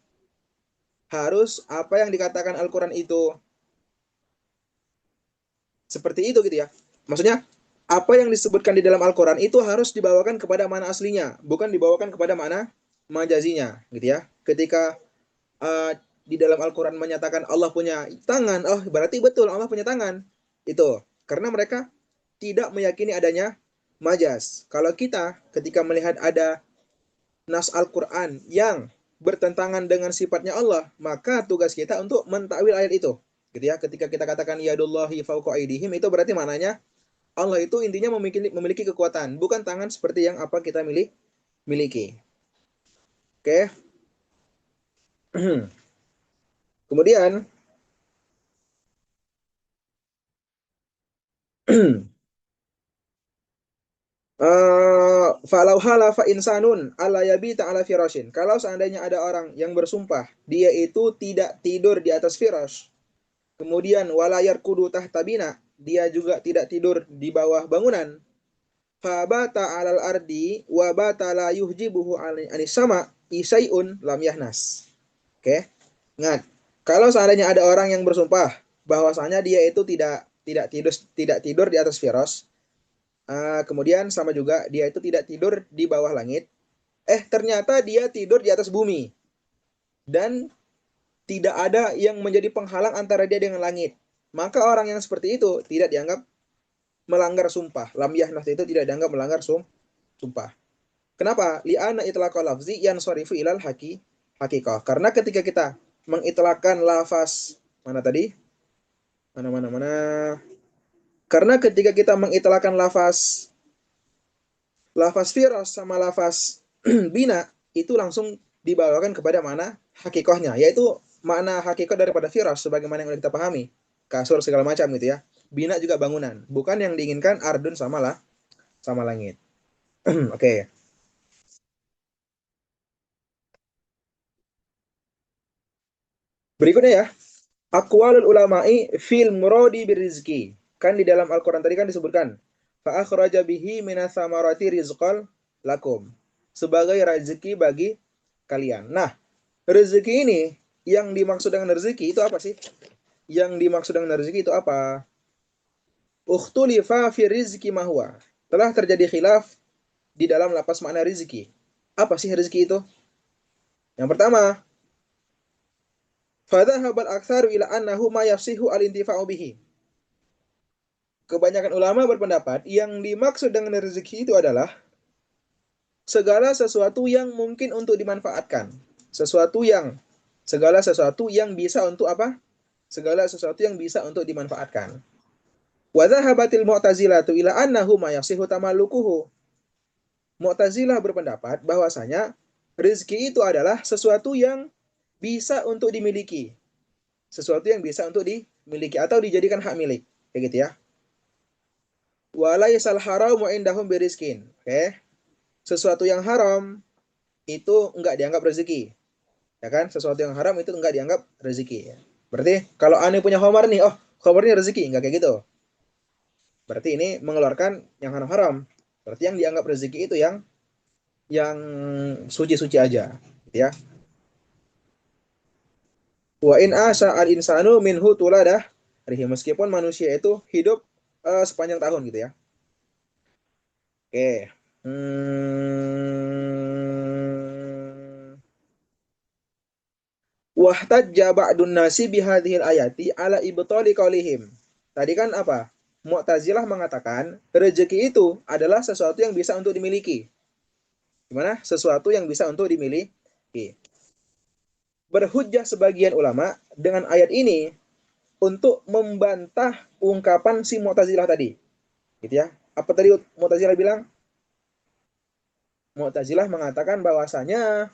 Harus apa yang dikatakan Al-Qur'an itu seperti itu gitu ya. Maksudnya apa yang disebutkan di dalam Al-Qur'an itu harus dibawakan kepada mana aslinya, bukan dibawakan kepada mana majazinya gitu ya. Ketika uh, di dalam Al-Quran menyatakan Allah punya tangan, oh berarti betul Allah punya tangan. Itu karena mereka tidak meyakini adanya majaz. Kalau kita ketika melihat ada nas Al-Quran yang bertentangan dengan sifatnya Allah, maka tugas kita untuk mentakwil ayat itu. Gitu ya, ketika kita katakan yadullahi fauqa aidihim, itu berarti maknanya Allah itu intinya memiliki kekuatan, bukan tangan seperti yang apa kita miliki. Oke. Kemudian falau halafa insanun ala yabita ala firashin. Kalau seandainya ada orang yang bersumpah dia itu tidak tidur di atas firash, kemudian walayar kudu tahtabina, dia juga tidak tidur di bawah bangunan. Fabata alal ardi wa bata la yuhjibuhu anis sama isaiun lam yahnas. Oke. Ingat, kalau seandainya ada orang yang bersumpah bahwasanya dia itu tidak tidur di atas firash, kemudian sama juga dia itu tidak tidur di bawah langit. Ternyata dia tidur di atas bumi. Dan tidak ada yang menjadi penghalang antara dia dengan langit. Maka orang yang seperti itu tidak dianggap melanggar sumpah. Lam yahnas itu tidak dianggap melanggar sumpah. Kenapa? Li'ana itlaqal lafzi yansarifu ilal hakikah. Karena ketika kita mengitlaqkan lafaz mana tadi? Mana. Karena ketika kita mengitlaqkan lafaz firas sama lafaz bina itu langsung dibawakan kepada mana hakikohnya, yaitu makna hakikoh daripada firas sebagaimana yang kita pahami, kasur segala macam gitu ya. Bina juga bangunan, bukan yang diinginkan ardun sama langit. Oke. Okay. Berikutnya ya. aqwalul ulama'i fil muradi birizki. Kan di dalam Al-Qur'an tadi kan disebutkan fa akhraja bihi minas samarati rizqal lakum. Sebagai rezeki bagi kalian. Nah, rezeki ini yang dimaksud dengan rezeki itu apa sih? Yang dimaksud dengan rezeki itu apa? Ukhtulifa fi rizki mahwa. Telah terjadi khilaf di dalam lapas makna rezeki. Apa sih rezeki itu? Yang pertama, fadhahabal aktsaru ila annahu ma yafsihu al-intifa'u bihi. Kebanyakan ulama berpendapat yang dimaksud dengan rezeki itu adalah segala sesuatu yang mungkin untuk dimanfaatkan. Segala sesuatu yang bisa untuk apa? Segala sesuatu yang bisa untuk dimanfaatkan. Wa dhahabatil mu'tazilatu ila annahu ma yasihu tamallukuhu. Mu'tazilah berpendapat bahwasanya rezeki itu adalah sesuatu yang bisa untuk dimiliki. Sesuatu yang bisa untuk dimiliki atau dijadikan hak milik. Kayak gitu ya. Wa laysal haramu indahum birizkin. Oke. Sesuatu yang haram itu enggak dianggap rezeki. Ya kan? Sesuatu yang haram itu enggak dianggap rezeki. Berarti kalau aneh punya khamar nih, oh, khamarnya rezeki, enggak kayak gitu. Berarti ini mengeluarkan yang haram-haram. Berarti yang dianggap rezeki itu yang suci-suci aja, gitu ya. Wa in asa al insanu minhu tuladah rihi, meskipun manusia itu hidup sepanjang tahun gitu ya. Oke. Wahtajja ba'dun nasi bihadhil ayati ala ibtali qaulihim. Tadi kan apa? Mu'tazilah mengatakan rezeki itu adalah sesuatu yang bisa untuk dimiliki. Gimana? Sesuatu yang bisa untuk dimiliki. Berhujjah sebagian ulama dengan ayat ini untuk membantah ungkapan si Mu'tazilah tadi. Gitu ya. Apa tadi Mu'tazilah bilang? Mu'tazilah mengatakan bahwasanya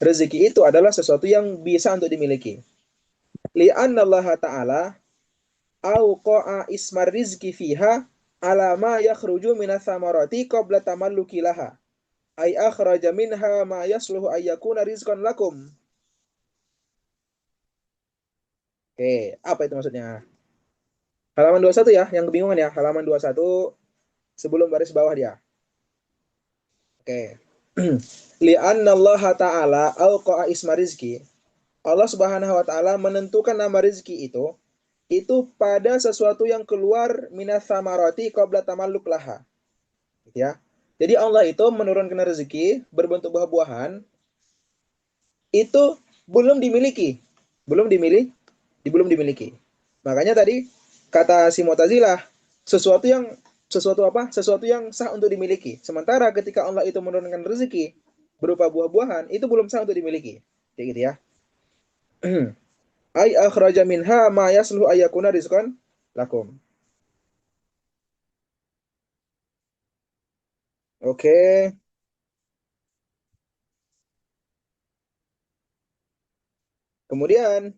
rezeki itu adalah sesuatu yang bisa untuk dimiliki. Li'anna Allah Ta'ala auqa'a ismar rizki fiha ala ma yakhruju minas samarati qabla tamalluki laha. Ay akhraja minha ma yasluhu ayyakuna rizqan lakum. Oke, apa itu maksudnya? Halaman 21 ya, yang kebingungan ya. Halaman 21 sebelum baris bawah dia. Oke. Li'anna Allah Ta'ala auqa'a isma rizki. Allah Subhanahu wa taala menentukan nama rizki itu pada sesuatu yang keluar minas samarati qabla tamalluk laha. Gitu ya. Jadi Allah itu menurunkan rezeki berbentuk buah-buahan itu belum dimiliki. Belum dimiliki. Makanya tadi kata si Mu'tazilah, sesuatu apa? Sesuatu yang sah untuk dimiliki. Sementara ketika Allah itu menurunkan rezeki berupa buah-buahan, itu belum sah untuk dimiliki. Kayak gitu ya. Ai akhraja minha ma yasluhu ayyakuna rizqan lakum. Oke. Kemudian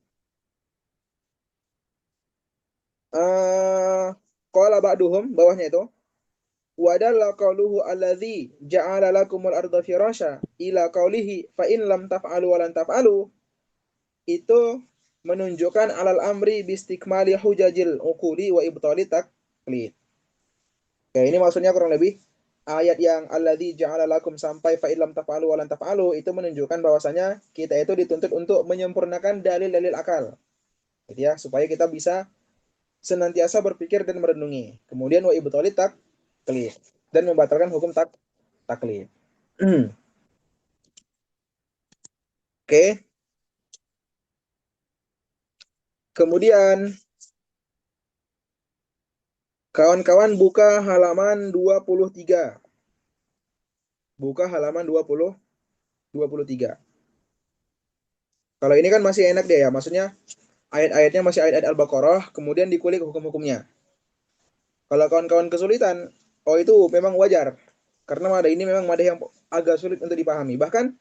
eh qala ba'duhum, bawahnya itu wadalla qauluhu alladzi ja'ala lakumul arda firasya ila qaulihi fa in lam taf'alu wa lan taf'alu, itu menunjukkan alal amri bistikmali hujajil uquli wa ibtali taklid. Ya, ini maksudnya kurang lebih ayat yang alladzi ja'ala lakum sampai fa illam taf'alu wa lan taf'alu itu menunjukkan bahwasanya kita itu dituntut untuk menyempurnakan dalil-dalil akal. Gitu ya, supaya kita bisa senantiasa berpikir dan merenungi. Kemudian wa ibtali taklid dan membatalkan hukum taklid. Oke. Kemudian kawan-kawan buka halaman 23. Buka halaman 23. Kalau ini kan masih enak deh ya, maksudnya ayat-ayatnya masih ayat-ayat Al-Baqarah, kemudian dikulik hukum-hukumnya. Kalau kawan-kawan kesulitan, oh itu memang wajar. Karena mada ini memang mada yang agak sulit untuk dipahami. Bahkan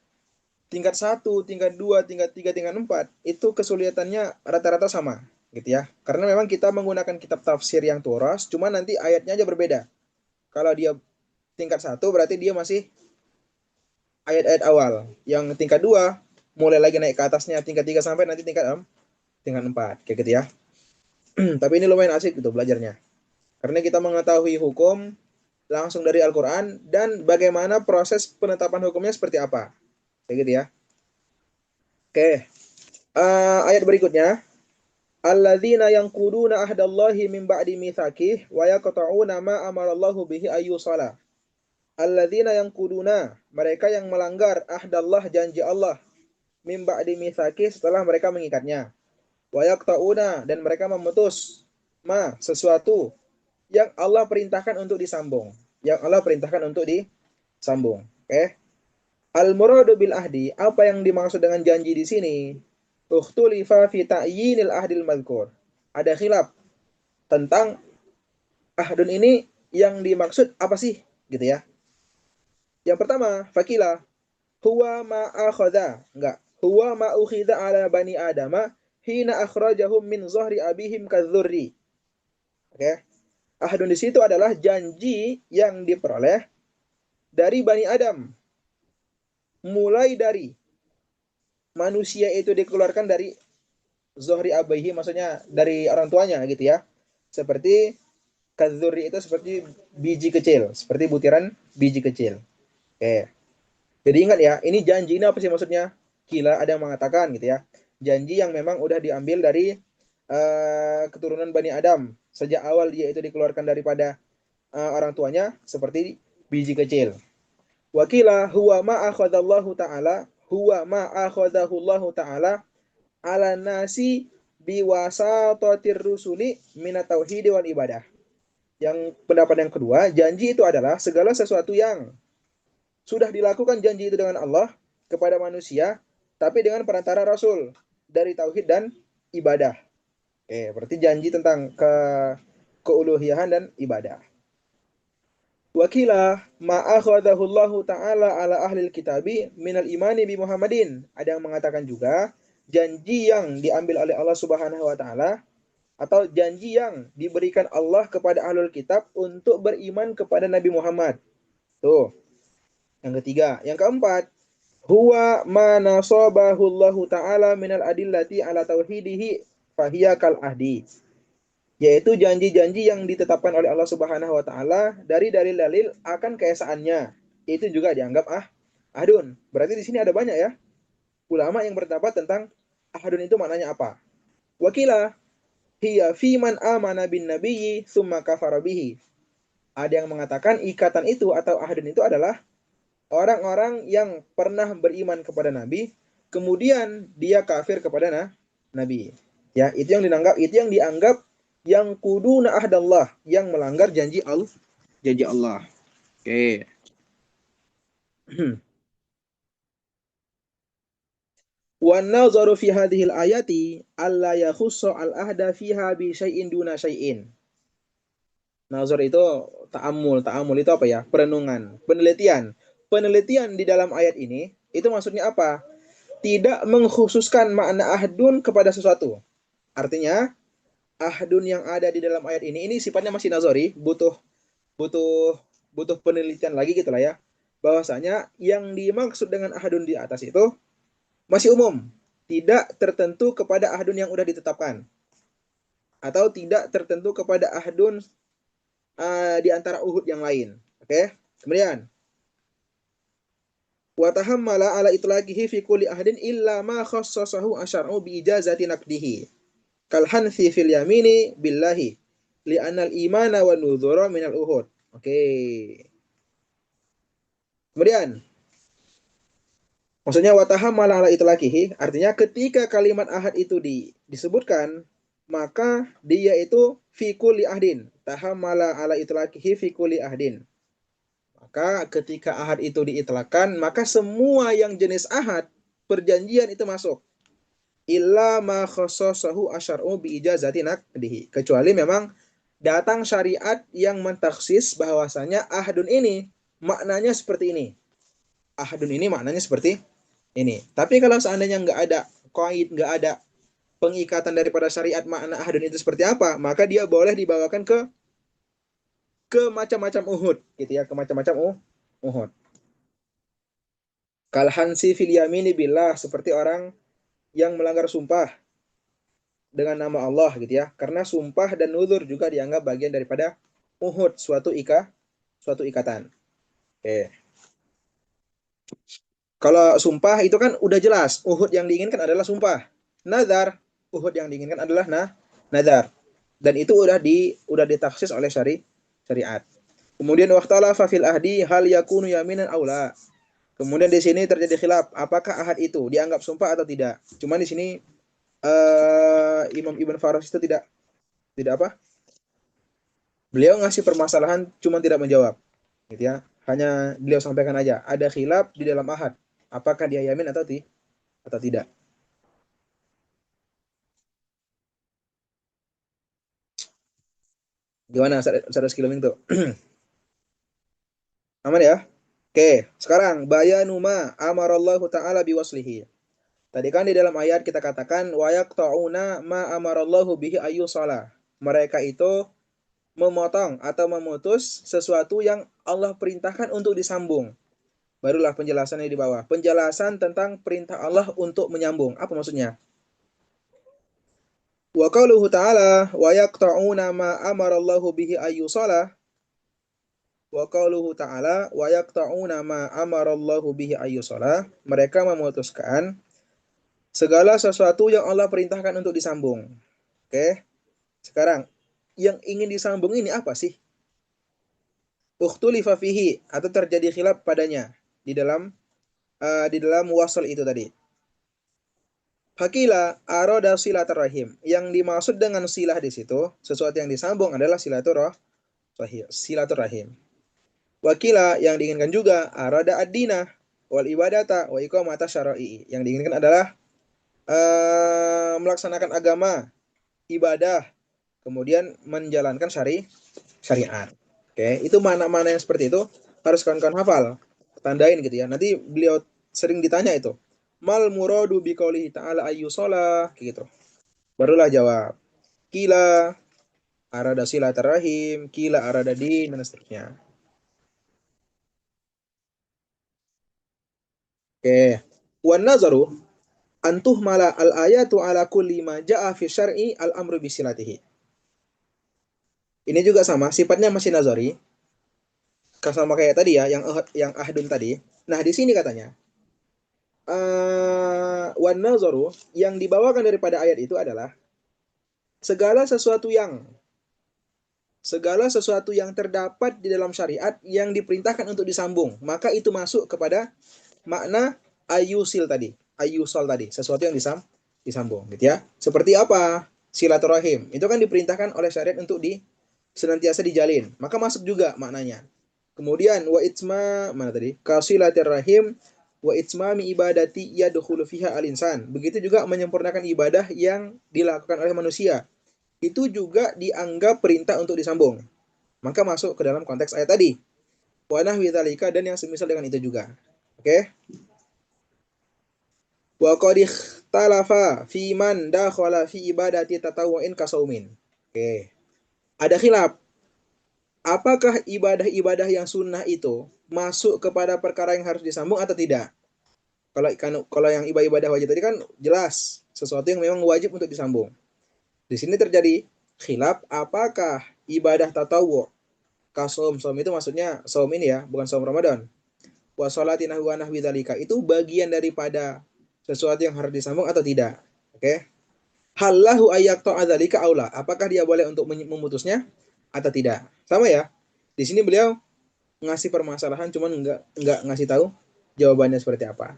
tingkat 1, tingkat 2, tingkat 3, tingkat 4, itu kesulitannya rata-rata sama. Gitu ya. Karena memang kita menggunakan kitab tafsir yang turas, cuma nanti ayatnya aja berbeda. Kalau dia tingkat 1, berarti dia masih ayat-ayat awal. Yang tingkat 2, mulai lagi naik ke atasnya, tingkat 3 sampai nanti tingkat dengan 4, kayak gitu ya. Tapi ini lumayan asik gitu belajarnya. Karena kita mengetahui hukum langsung dari Al-Quran dan bagaimana proses penetapan hukumnya seperti apa. Kayak gitu ya. Oke. Ayat berikutnya. Alladzina yanquduna ahdallahi min ba'di mitsaqih wa yaqta'una ma amarallahu bihi ayyusala. Alladzina yanquduna, mereka yang melanggar ahdallah, janji Allah, min ba'di mitsaqih, setelah mereka mengikatnya. Wa yaqta'una, dan mereka memutus sesuatu yang Allah perintahkan untuk disambung. Yang Allah perintahkan untuk disambung. Oke. Al-muradu bil ahdi, apa yang dimaksud dengan janji di sini? Ukhtulifa fi ta'yinil ahdil madhkur. Ada khilaf tentang ahdun ini yang dimaksud apa sih? Gitu ya. Yang pertama, fakila huwa ma akhadha. Enggak. Huwa ma ukhidha ala bani adama hina akhrajahum min zahri abihim kadzurri. Oke. Ahdun di situ adalah janji yang diperoleh dari Bani Adam. Mulai dari manusia itu dikeluarkan dari zohri abihi, maksudnya dari orang tuanya gitu ya. Seperti kadzurri itu seperti biji kecil, seperti butiran biji kecil. Oke. Jadi ingat ya, ini janji ini apa sih maksudnya? Kila ada yang mengatakan gitu ya. Janji yang memang udah diambil dari keturunan Bani Adam. Sejak awal dia itu dikeluarkan daripada orang tuanya seperti biji kecil. Wakila huwa ma akhadallahu ta'ala, huwa ma akhadahu Allahu ta'ala ala nasi biwasatatir rusuli minat tauhid wal ibadah. Yang pendapat yang kedua, janji itu adalah segala sesuatu yang sudah dilakukan janji itu dengan Allah kepada manusia, tapi dengan perantara Rasul dari tauhid dan ibadah. Berarti janji tentang keuluhiyahan dan ibadah. Wakila ma'akhadahu Allah Ta'ala ala ahlil kitabi minal imani bi Muhammadin. Ada yang mengatakan juga janji yang diambil oleh Allah Subhanahu wa taala atau janji yang diberikan Allah kepada ahlul kitab untuk beriman kepada Nabi Muhammad. Tuh. Yang ketiga, yang keempat, huwa ma nasabahu Allah Ta'ala minal adillati ala tauhidihi fahiya kal ahdi. Yaitu janji-janji yang ditetapkan oleh Allah Subhanahu wa taala dari dalil-dalil akan keesaannya. Itu juga dianggap ahdun. Berarti di sini ada banyak ya ulama yang berpendapat tentang ahdun itu maknanya apa. Wakila hiya fi man amana bin nabiyyi tsumma kafara bihi. Ada yang mengatakan ikatan itu atau ahdun itu adalah orang-orang yang pernah beriman kepada Nabi, kemudian dia kafir kepada Nabi. Ya, itu yang dianggap yang kuduna ahdallah, yang melanggar janji Allah. Oke. Wa nazaru fi hadhil ayati alla yakhussa al-ahda fiha bi syai'in duna syai'in. Nazar itu ta'ammul itu apa ya? Perenungan, penelitian. Penelitian di dalam ayat ini itu maksudnya apa? Tidak mengkhususkan makna ahdun kepada sesuatu. Artinya ahdun yang ada di dalam ayat ini sifatnya masih nazari, butuh penelitian lagi gitu lah ya. Bahwasanya yang dimaksud dengan ahdun di atas itu masih umum, tidak tertentu kepada ahdun yang udah ditetapkan atau tidak tertentu kepada ahdun di antara uhud yang lain. Oke? Kemudian wa tahammala ala itlaqihi fi kulli ahdin illa ma khassasahu asy'ar'u bi ijazati naqdihi. Kal hanfi fil yamini billahi li'anal imana wa nuzura minal uhud. Oke. Kemudian maksudnya wa tahammala ala itlaqihi artinya ketika kalimat ahad itu disebutkan maka dia itu fi kulli ahdin. Tahammala ala itlaqihi fi kulli ahdin. Maka ketika ahad itu diitlakkan maka semua yang jenis ahad perjanjian itu masuk. Illa ma khassasahu asy'ar'u bi ijazati naqdihi. Kecuali memang datang syariat yang mentaksis bahwasanya ahdun ini maknanya seperti ini. Ahdun ini maknanya seperti ini. Tapi kalau seandainya nggak ada qaid, nggak ada pengikatan daripada syariat makna ahdun itu seperti apa, maka dia boleh dibawakan ke macam-macam uhud gitu ya, ke macam-macam uhud. Kal hansi fil yamini billah, seperti orang yang melanggar sumpah dengan nama Allah gitu ya. Karena sumpah dan nuzur juga dianggap bagian daripada uhud, suatu ikatan. Oke. Kalau sumpah itu kan udah jelas, uhud yang diinginkan adalah sumpah. Nazar, uhud yang diinginkan adalah nazar. Dan itu udah ditaksis oleh syariat. Kemudian waqtalafa fil ahdi hal yakunu yaminan aula. Kemudian di sini terjadi khilaf, apakah ahad itu dianggap sumpah atau tidak. Cuman di sini Imam Ibn Faras itu tidak apa? Beliau ngasih permasalahan cuma tidak menjawab, gitu ya. Hanya beliau sampaikan aja, ada khilaf di dalam ahad. Apakah dia yamin atau tidak. Gimana Saudara Skiloming tuh? Aman ya? Oke, sekarang bayanuma amarallahu taala biwaslihi. Tadi kan di dalam ayat kita katakan wa yaqta'una ma amarallahu bihi ayyusala. Mereka itu memotong atau memutus sesuatu yang Allah perintahkan untuk disambung. Barulah penjelasannya di bawah. Penjelasan tentang perintah Allah untuk menyambung. Apa maksudnya? Wa qauluhu ta'ala wa yaqta'una ma amarallahu bihi ayyusala. Wa qauluhu ta'ala wa yaqta'una ma amarallahu bihi ayyusala. Mereka memutuskan segala sesuatu yang Allah perintahkan untuk disambung. Oke. Sekarang, yang ingin disambung ini apa sih? Ukhtulifa fihi atau terjadi khilaf padanya di dalam wasal itu tadi. Hakila aroda silaturahim. Yang dimaksud dengan silah di situ, sesuatu yang disambung adalah silaturahim. Wakila yang diinginkan juga aroda ad-dina wal ibadata wa iqamata syara'i. Yang diinginkan adalah melaksanakan agama, ibadah, kemudian menjalankan syariat. Oke, itu mana-mana yang seperti itu harus kawan-kawan hafal, tandain gitu ya. Nanti beliau sering ditanya itu, mal muradu biqaulihi ta'ala ayyusala gitu. Barulah jawab. Kila arada silaturahim, kila arada din dan seterusnya. Oke. Wan nazaru antuh mala al ayatu ala kulli ma jaa fi syar'i al amru bisilatihi. Ini juga sama, sifatnya masih nazari. Sama kayak tadi ya, yang ahdun tadi. Nah, di sini katanya wan nazaru yang dibawakan daripada ayat itu adalah segala sesuatu yang terdapat di dalam syariat yang diperintahkan untuk disambung, maka itu masuk kepada makna ayusil tadi, ayusol tadi, sesuatu yang disambung gitu ya. Seperti apa? Silaturahim. Itu kan diperintahkan oleh syariat untuk senantiasa dijalin, maka masuk juga maknanya. Kemudian wa itsma mana tadi? Kasilatirrahim wa itsmami ibadati yadkhulu fiha al-insan. Begitu juga menyempurnakan ibadah yang dilakukan oleh manusia. Itu juga dianggap perintah untuk disambung. Maka masuk ke dalam konteks ayat tadi. Wa nahwi dzalika dan yang semisal dengan itu juga. Oke? Wa qad ikhtalafa fi man dakhala fi ibadati tatawwu'in kasaumin. Oke. Ada khilaf. Apakah ibadah-ibadah yang sunnah itu masuk kepada perkara yang harus disambung atau tidak? Kalau yang ibadah wajib tadi kan jelas sesuatu yang memang wajib untuk disambung. Di sini terjadi khilaf apakah ibadah tatawwu kasom itu maksudnya saum ini ya, bukan saum Ramadan. Wa sholati wa nahwi dzalika itu bagian daripada sesuatu yang harus disambung atau tidak. Oke. Halahu ayyaqta dzalika aula. Apakah dia boleh untuk memutusnya atau tidak? Sama ya. Di sini beliau ngasih permasalahan cuman enggak ngasih tahu jawabannya seperti apa.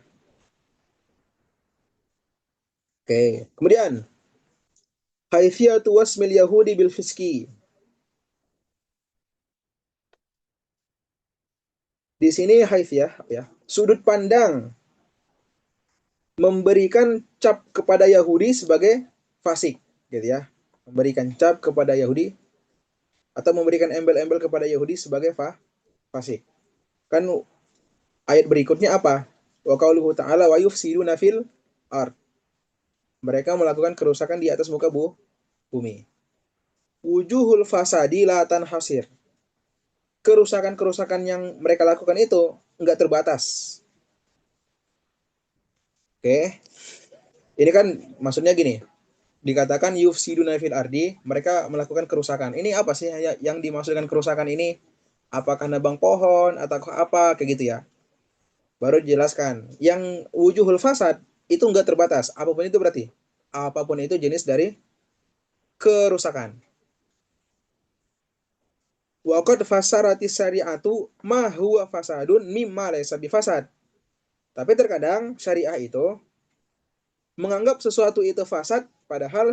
Oke. Kemudian kaifiyatu wasmil yahudi bil fiski. Di sini haifiyah ya, sudut pandang memberikan cap kepada Yahudi sebagai fasik gitu ya. Memberikan cap kepada Yahudi atau memberikan embel-embel kepada Yahudi sebagai fasik. Kan ayat berikutnya apa? Wa qauluhu ta'ala wa yufsiduna fil ard. Mereka melakukan kerusakan di atas muka bumi. Wujuhul fasadi la tanhasir. Kerusakan-kerusakan yang mereka lakukan itu enggak terbatas. Oke. Ini kan maksudnya gini. dikatakan yufsiduna fil ardi, mereka melakukan kerusakan. Ini apa sih yang dimaksudkan kerusakan ini? Apakah nebang pohon atau apa kayak gitu ya? Baru dijelaskan. Yang wujuhul fasad itu enggak terbatas. Apapun itu berarti. Apapun itu jenis dari kerusakan. Wa qad fasarati syari'atu ma huwa fasadun mimma laysa bifasad. Tapi terkadang syariah itu menganggap sesuatu itu fasad padahal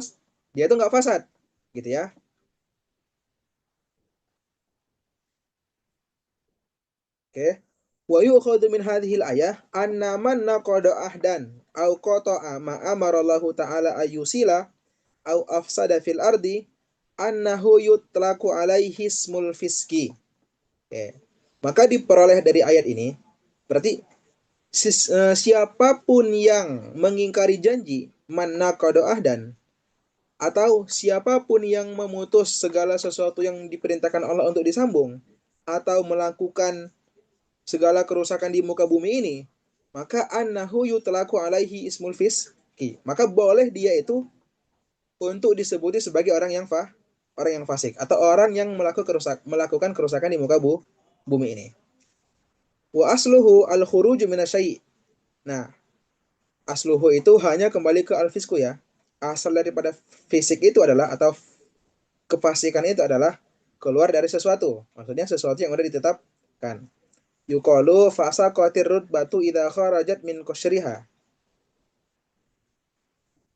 dia itu enggak fasad. Gitu ya. Oke. Wa yu'khadhu min hadhil ayah anna man naqada ahdan aw qata'a ma amara Allah ta'ala ayyusila aw afsada fil ardi annahu yutlaqu alaihi ismul fiski. Oke. Maka diperoleh dari ayat ini berarti siapapun yang mengingkari janji man naqada ahdan atau siapapun yang memutus segala sesuatu yang diperintahkan Allah untuk disambung atau melakukan segala kerusakan di muka bumi ini, maka annahu yutlaku alaihi ismul fiski. Maka boleh dia itu untuk disebuti sebagai orang yang fasik atau orang yang melakukan kerusakan di muka bumi ini. Wa asluhu al-khuruju minasyai'. Nah, asluhu itu hanya kembali ke al-fisku ya. Asal daripada fisik itu adalah atau kefasikan itu adalah keluar dari sesuatu. Maksudnya sesuatu yang sudah ditetapkan. Yuqalu fasaqatir rutbatu idza kharajat min qasyriha.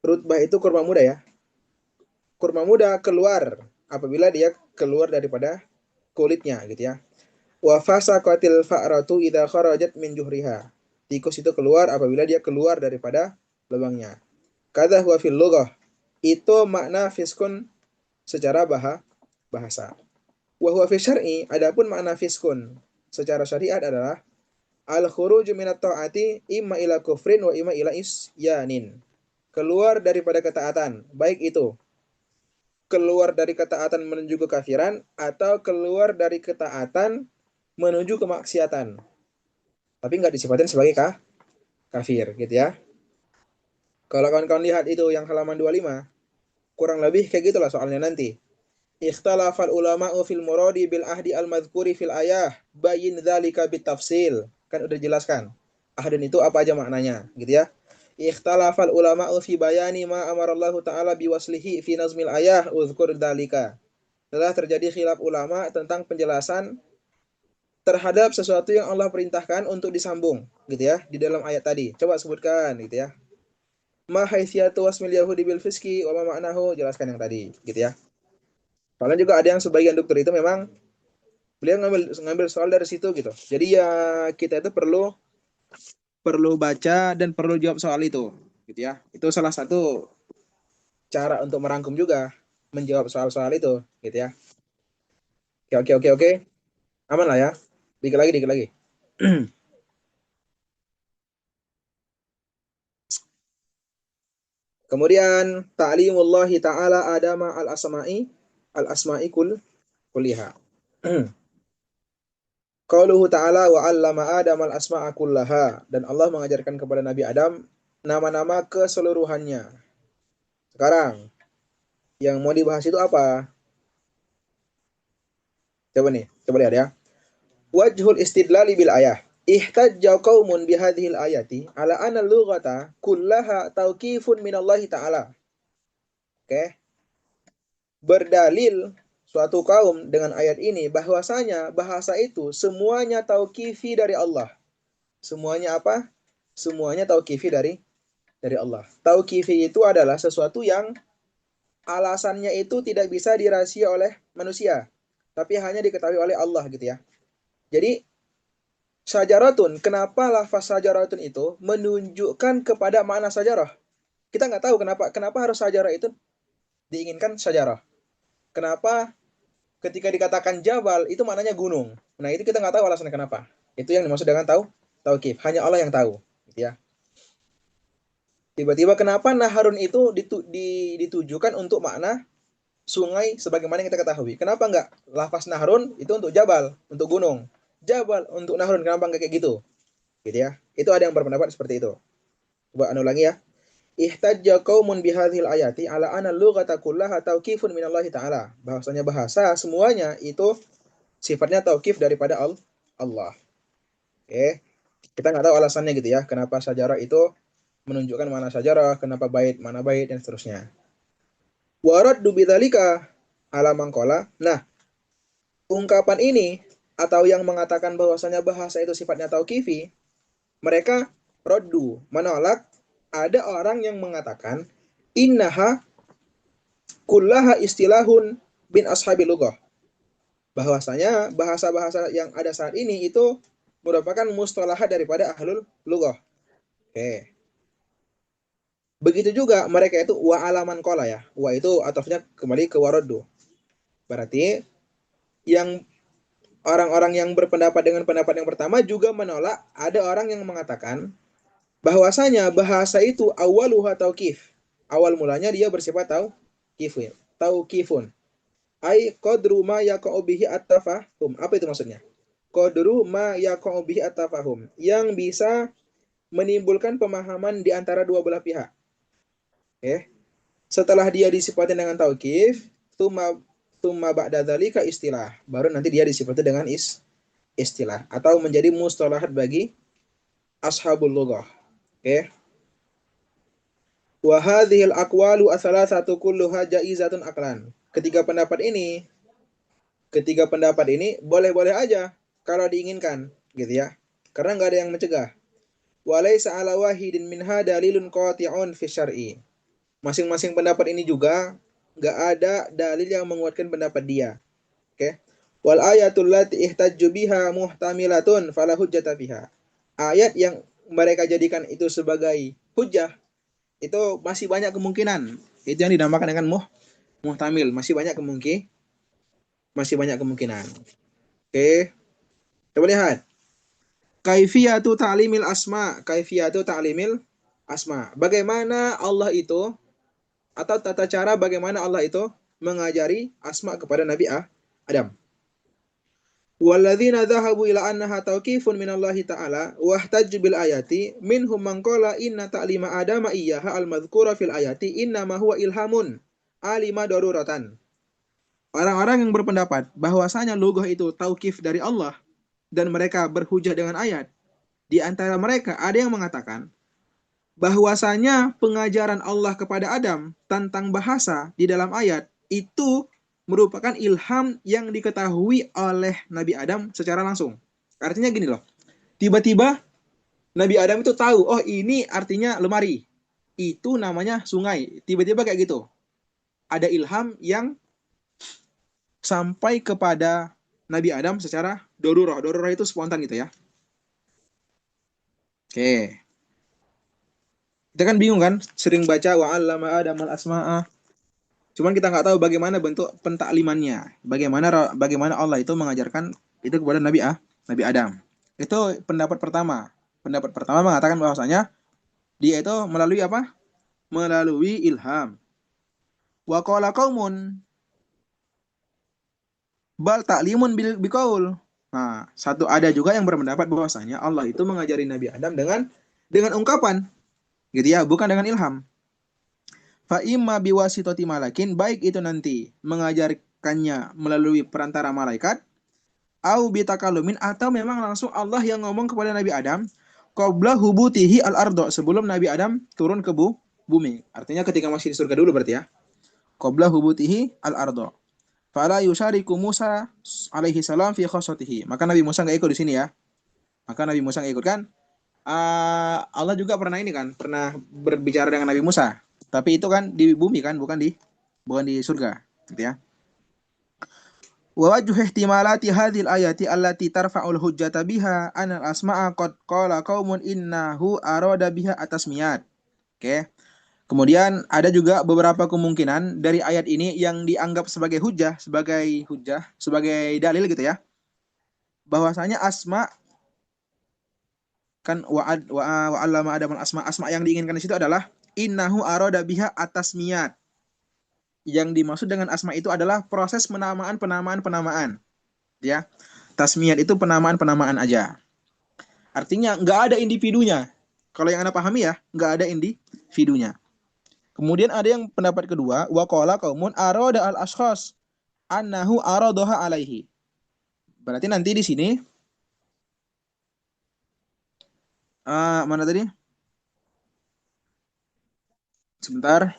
Rutbah itu kurma muda ya. Kurma muda keluar apabila dia keluar daripada kulitnya gitu ya. Wa fasaqatil fa'ratu idza kharajat min juhriha. Tikus itu keluar apabila dia keluar daripada lubangnya. Kadza huwa fil lughah. Itu makna fiskun secara bahasa. Wa huwa fi syar'i, adapun makna fiskun secara syariat adalah al-khuruju minat ta'ati imma ila kufrin wa imma ila isyanin. Keluar daripada ketaatan, baik itu keluar dari ketaatan menuju kekafiran atau keluar dari ketaatan menuju kemaksiatan. Tapi nggak disifatin sebagai kafir gitu ya. Kalau kawan-kawan lihat itu yang halaman 25, kurang lebih kayak gitulah soalnya nanti. Ikhtalafal ulama'u fil muradi bil ahdi al-madhkuri fil ayah bayin dzalika bitafsil. Kan udah jelaskan. Ahdun itu apa aja maknanya, gitu ya. Ikhtalafal ulama'u fi bayani ma amarallahu ta'ala biwaslihi fi nazmil ayah uzkur dzalika. Telah terjadi khilaf ulama tentang penjelasan terhadap sesuatu yang Allah perintahkan untuk disambung, gitu ya, di dalam ayat tadi. Coba sebutkan, gitu ya. Ma haitsiyatu wasmil yahudi bil fiski wa ma ma'nahu, jelaskan yang tadi, gitu ya. Soalnya juga ada yang sebagian dokter itu memang beliau ngambil soal dari situ gitu. Jadi ya kita itu perlu baca dan perlu jawab soal itu, gitu ya. Itu salah satu cara untuk merangkum juga menjawab soal-soal itu, gitu ya. Oke. Aman lah ya. Dikit lagi. Kemudian ta'limullahi ta'ala adama al-asma'i kulliha. Qauluhu ta'ala wa 'allama Adam al-asma'a kullaha, dan Allah mengajarkan kepada Nabi Adam nama-nama keseluruhannya. Sekarang yang mau dibahas itu apa? Coba lihat ya. Wajhul istidlali bil ayah. Ihtajja qaumun bihadhil ayati ala anna lughata kullaha tauqifun minallahi ta'ala. Oke. Berdalil suatu kaum dengan ayat ini bahwasanya bahasa itu semuanya tauqifi dari Allah. Semuanya apa? Semuanya tauqifi dari Allah. Tauqifi itu adalah sesuatu yang alasannya itu tidak bisa dirahasia oleh manusia, tapi hanya diketahui oleh Allah gitu ya. Jadi syajaratun, kenapa lafaz syajaratun itu menunjukkan kepada makna syajarah? Kita nggak tahu kenapa harus syajarah itu diinginkan syajarah. Kenapa ketika dikatakan jabal itu maknanya gunung. Nah, itu kita nggak tahu alasannya kenapa. Itu yang dimaksud dengan tauqif. Hanya Allah yang tahu, gitu ya. Tiba-tiba kenapa Naharun itu ditujukan untuk makna sungai sebagaimana yang kita ketahui. Kenapa enggak lafaz Naharun itu untuk jabal, untuk gunung. Jabal untuk Naharun, kenapa enggak kayak gitu? Gitu ya. Itu ada yang berpendapat seperti itu. Coba ulangi ya. ihtajja qaumun bihadhil ayati ala anna lughata kullaha tauqifun minallahi ta'ala. Bahwasanya bahasa semuanya itu sifatnya tauqif daripada Allah. Oke. Kita nggak tahu alasannya gitu ya. Kenapa sajarah itu menunjukkan mana sajarah, kenapa bait, mana bait, dan seterusnya. Waraddu bidzalika ala mangqala. Nah, ungkapan ini atau yang mengatakan bahwasanya bahasa itu sifatnya tauqifi, mereka roddu, menolak. Ada orang yang mengatakan innaha kullaha istilahun bin ashabi lughah. Bahwasanya bahasa-bahasa yang ada saat ini itu merupakan mustalahat daripada ahlul lughah. Oke. Begitu juga mereka itu wa alaman qala ya. Wa itu atafnya kembali ke waraddu. Berarti yang orang-orang yang berpendapat dengan pendapat yang pertama juga menolak. Ada orang yang mengatakan bahwasanya bahasa itu awaluha tauqif. Awal mulanya dia bersifat tauqifun. Tauqifun. Ai qadru ma yaqa'u bihi at-tafahum. Apa itu maksudnya? Qadru ma yaqa'u bihi at-tafahum. Yang bisa menimbulkan pemahaman di antara dua belah pihak. Oke. Setelah dia disifatkan dengan tauqif, tumma ba'da dzalika istilah. Baru nanti dia disifati dengan istilah atau menjadi mustalahat bagi ashabul lughah. Oke. Wa hadhil aqwalu atsalatsatu kulluha jaizatun aqlan. Ketiga pendapat ini boleh-boleh aja kalau diinginkan, gitu ya. Karena nggak ada yang mencegah. Wa laisa ala wahidin minha dalilun qati'un fi syar'i. Masing-masing pendapat ini juga nggak ada dalil yang menguatkan pendapat dia. Oke. Wal ayatul lati ihtajju biha muhtamilatun fala hujjata fiha. Ayat yang mereka jadikan itu sebagai hujjah itu masih banyak kemungkinan. Itu yang dinamakan dengan muhtamil, masih banyak kemungkinan. Oke. Coba lihat. Kaifiyatu ta'limil asma. Bagaimana Allah itu atau tata cara bagaimana Allah itu mengajari asma kepada Nabi Adam. Walladzina dhahabu ila annaha tauqifun minallahi ta'ala wahtajju bil ayati minhum man qala inna ta'lima adama iyyaha al-madhkura fil ayati inna ma huwa ilhamun alima daruratan. Orang-orang yang berpendapat bahwasanya lughah itu tauqif dari Allah dan mereka berhujah dengan ayat. Di antara mereka ada yang mengatakan bahwasanya pengajaran Allah kepada Adam tentang bahasa di dalam ayat itu merupakan ilham yang diketahui oleh Nabi Adam secara langsung. Artinya gini loh, tiba-tiba Nabi Adam itu tahu, oh ini artinya lemari, itu namanya sungai. Tiba-tiba kayak gitu. Ada ilham yang sampai kepada Nabi Adam secara dorurah. Dorurah itu spontan gitu ya. Oke. Kita kan bingung kan, sering baca wa'allama Adamal asma'a. Cuman kita nggak tahu bagaimana bentuk pentaklimannya. Bagaimana Allah itu mengajarkan itu kepada Nabi Adam. Itu pendapat pertama. Pendapat pertama mengatakan bahwasanya dia itu melalui apa? Melalui ilham. Wa qala qaumun bal ta'limun biqaul. Nah, ada juga yang berpendapat bahwasanya Allah itu mengajari Nabi Adam dengan ungkapan. Gitu ya, bukan dengan ilham. Fa imma biwasitati malakin, baik itu nanti mengajarkannya melalui perantara malaikat, au bitakalumin, atau memang langsung Allah yang ngomong kepada Nabi Adam qabla hubutihi al-ardo, sebelum Nabi Adam turun ke bumi. Artinya ketika masih di surga dulu berarti ya. Qabla hubutihi al-ardo. Fala yusyariku Musa alaihi salam fi khassatihi. Maka Nabi Musa enggak ikut di sini ya. Maka Nabi Musa enggak ikut kan? Allah juga pernah berbicara dengan Nabi Musa. Tapi itu kan di bumi kan, bukan di surga, gitu ya. Wa wajhu ihtimalati hadhil ayati allati tarfa'ul hujjata biha anal asma'a qad qala qaumun innahu arada biha atasmiyat. Oke. Kemudian ada juga beberapa kemungkinan dari ayat ini yang dianggap sebagai hujjah, sebagai dalil gitu ya. Bahwasanya asma kan wa 'allama adamal asma yang diinginkan di situ adalah innahu arada biha atasmiyat. Yang dimaksud dengan asma itu adalah proses penamaan. Ya. Tasmiyat itu penamaan aja. Artinya nggak ada individunya. Kalau yang Anda pahami ya, nggak ada individunya. Kemudian ada yang pendapat kedua, wa qala qaumun arada al ashkhas annahu aradaha alaihi. Berarti nanti di sini mana tadi? Sebentar.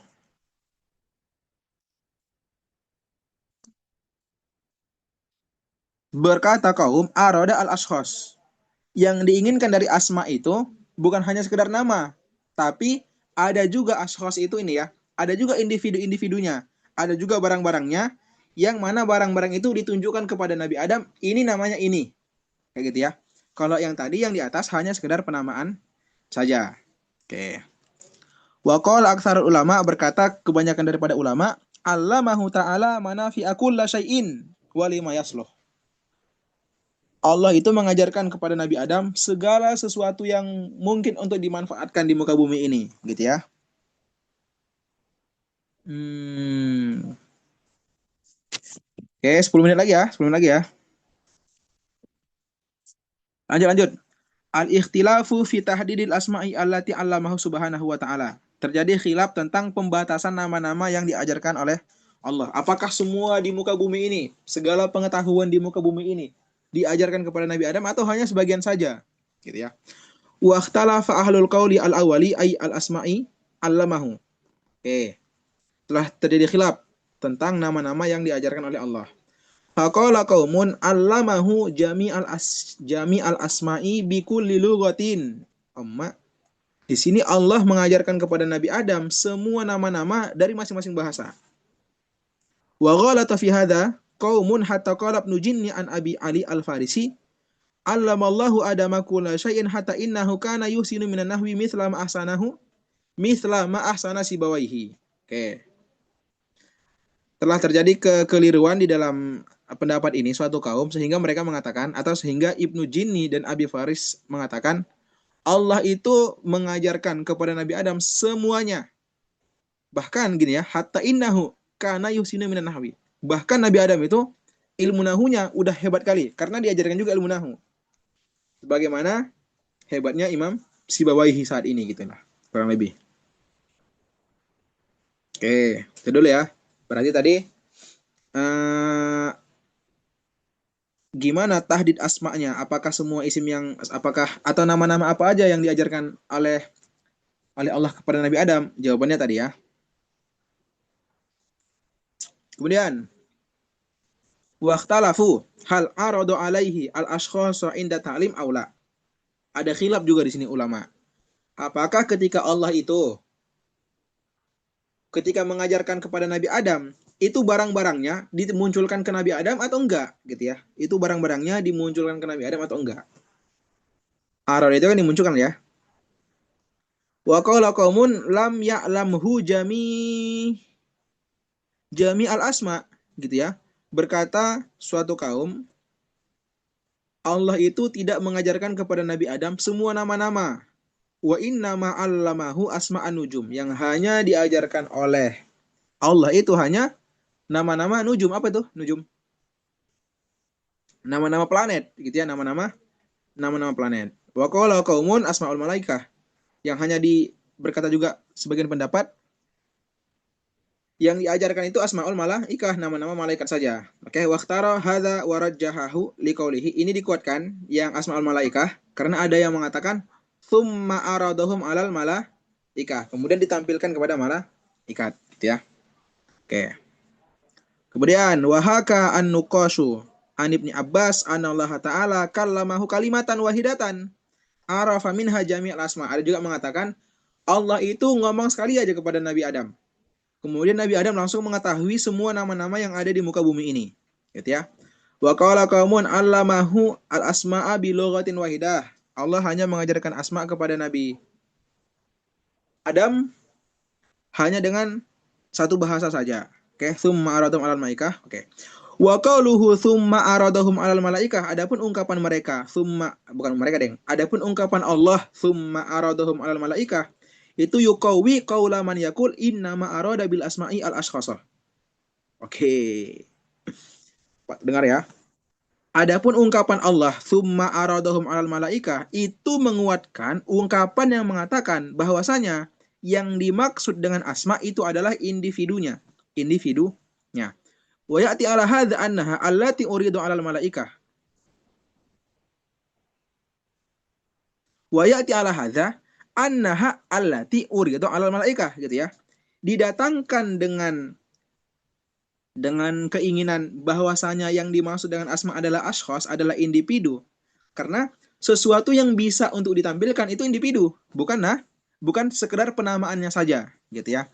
Berkata kaum arada al ashkhas. Yang diinginkan dari asma itu bukan hanya sekedar nama, tapi ada juga ashkhas itu ini ya. Ada juga individu-individunya, ada juga barang-barangnya yang mana barang-barang itu ditunjukkan kepada Nabi Adam, ini namanya ini. Kayak gitu ya. Kalau yang tadi yang di atas hanya sekedar penamaan saja. Oke. Wa qala aktsarul ulama, berkata kebanyakan daripada ulama, allamahu ta'ala manafi'a kulli syai'in wa lima yasluh. Allah itu mengajarkan kepada Nabi Adam segala sesuatu yang mungkin untuk dimanfaatkan di muka bumi ini, gitu ya. Oke, 10 menit lagi ya, 10 menit lagi ya. Lanjut. Al-ikhtilafu fi tahdidil asma'i allati 'allamahu subhanahu wa ta'ala. Terjadi khilaf tentang pembatasan nama-nama yang diajarkan oleh Allah. Apakah semua di muka bumi ini, segala pengetahuan di muka bumi ini diajarkan kepada Nabi Adam atau hanya sebagian saja? Gitu ya. Wa ikhtalafa ahlul qauli al-awwali ay al-asma'i 'allamahu. Oke. Telah terjadi khilaf tentang nama-nama yang diajarkan oleh Allah. Faqala qaumun allamahu jami'al asma'i bi kulli lughatin. Amma di sini Allah mengajarkan kepada Nabi Adam semua nama-nama dari masing-masing bahasa. Wa ghalata fi hadza qaumun hatta qala Ibnu Jinni an Abi Ali Al-Farisi allamallahu adama kulla syai'in hatta innahu kana yusinu minan nahwi mithla ma ahsana sibawaihi. Oke. Telah terjadi kekeliruan di dalam pendapat ini suatu kaum sehingga mereka mengatakan, atau sehingga Ibnu Jinni dan Abi Faris mengatakan, Allah itu mengajarkan kepada Nabi Adam semuanya. Bahkan gini ya, hatta innahu kana yusinu minan nahwi. Bahkan Nabi Adam itu ilmu nahunya udah hebat kali karena diajarkan juga ilmu nahu. Sebagaimana hebatnya Imam Sibawaihi saat ini gitu lah, kurang lebih. Oke, itu dulu ya. Berarti tadi gimana tahdid asma'nya? Apakah semua isim yang atau nama-nama apa aja yang diajarkan oleh Allah kepada Nabi Adam? Jawabannya tadi ya. Kemudian waqtalafu hal aradu alaihi al-ashkhas inda ta'lim aula. Ada khilaf juga di sini ulama. Apakah ketika Allah itu ketika mengajarkan kepada Nabi Adam, itu barang-barangnya dimunculkan ke Nabi Adam atau enggak gitu ya? Itu barang-barangnya dimunculkan ke Nabi Adam atau enggak? Arad itu kan dimunculkan ya. Wa qala qaumun lam ya'lamhu jami al-asma gitu ya. Berkata suatu kaum, Allah itu tidak mengajarkan kepada Nabi Adam semua nama-nama. Wa inna ma'allamahu asma'an nujum. Yang hanya diajarkan oleh Allah itu hanya nama-nama nujum. Apa itu nujum? Nama-nama planet gitu ya, nama-nama planet. Wa qala qaumun asma'ul malaikah. Yang hanya berkata juga sebagian pendapat yang diajarkan itu asmaul malaikah, nama-nama malaikat saja. Oke, waqtara hadza wa rajjahahu liqaulihi. Ini dikuatkan yang asmaul malaikah karena ada yang mengatakan tsumma aradahum alal malaikah. Kemudian ditampilkan kepada malaikat, gitu ya. Oke. Kemudian wahaka an-nuqashu an Ibnu Abbas anallaha ta'ala kallamahu kalimatan wahidatan arafa minha jami'al asma. Ada juga mengatakan Allah itu ngomong sekali aja kepada Nabi Adam. Kemudian Nabi Adam langsung mengetahui semua nama-nama yang ada di muka bumi ini. Gitu ya. Wa qala qaumun allamahu al-asma'a bi lughatin wahidah. Allah hanya mengajarkan asma kepada Nabi Adam hanya dengan satu bahasa saja. Oke, tsumma aradahum 'alal malaikah. Oke. Wa qauluhu tsumma aradahum 'alal malaikah. Adapun ungkapan mereka, adapun ungkapan Allah tsumma aradahum 'alal malaikah itu yuqawi qaula man yaqul inna ma arada bil asma'i al ashkhasa. Oke. Dengar ya. Adapun ungkapan Allah tsumma aradahum 'alal malaikah itu menguatkan ungkapan yang mengatakan bahwasanya yang dimaksud dengan asma itu adalah individunya. Individunya. Wa ya'ti ala hadza annaha allati uridu 'alal malaikah. Wa ya'ti ala hadza annaha allati uridu 'alal malaikah gitu ya. Didatangkan dengan keinginan bahwasanya yang dimaksud dengan asma adalah ashkhas, adalah individu. Karena sesuatu yang bisa untuk ditampilkan itu individu, bukan sekedar penamaannya saja, gitu ya.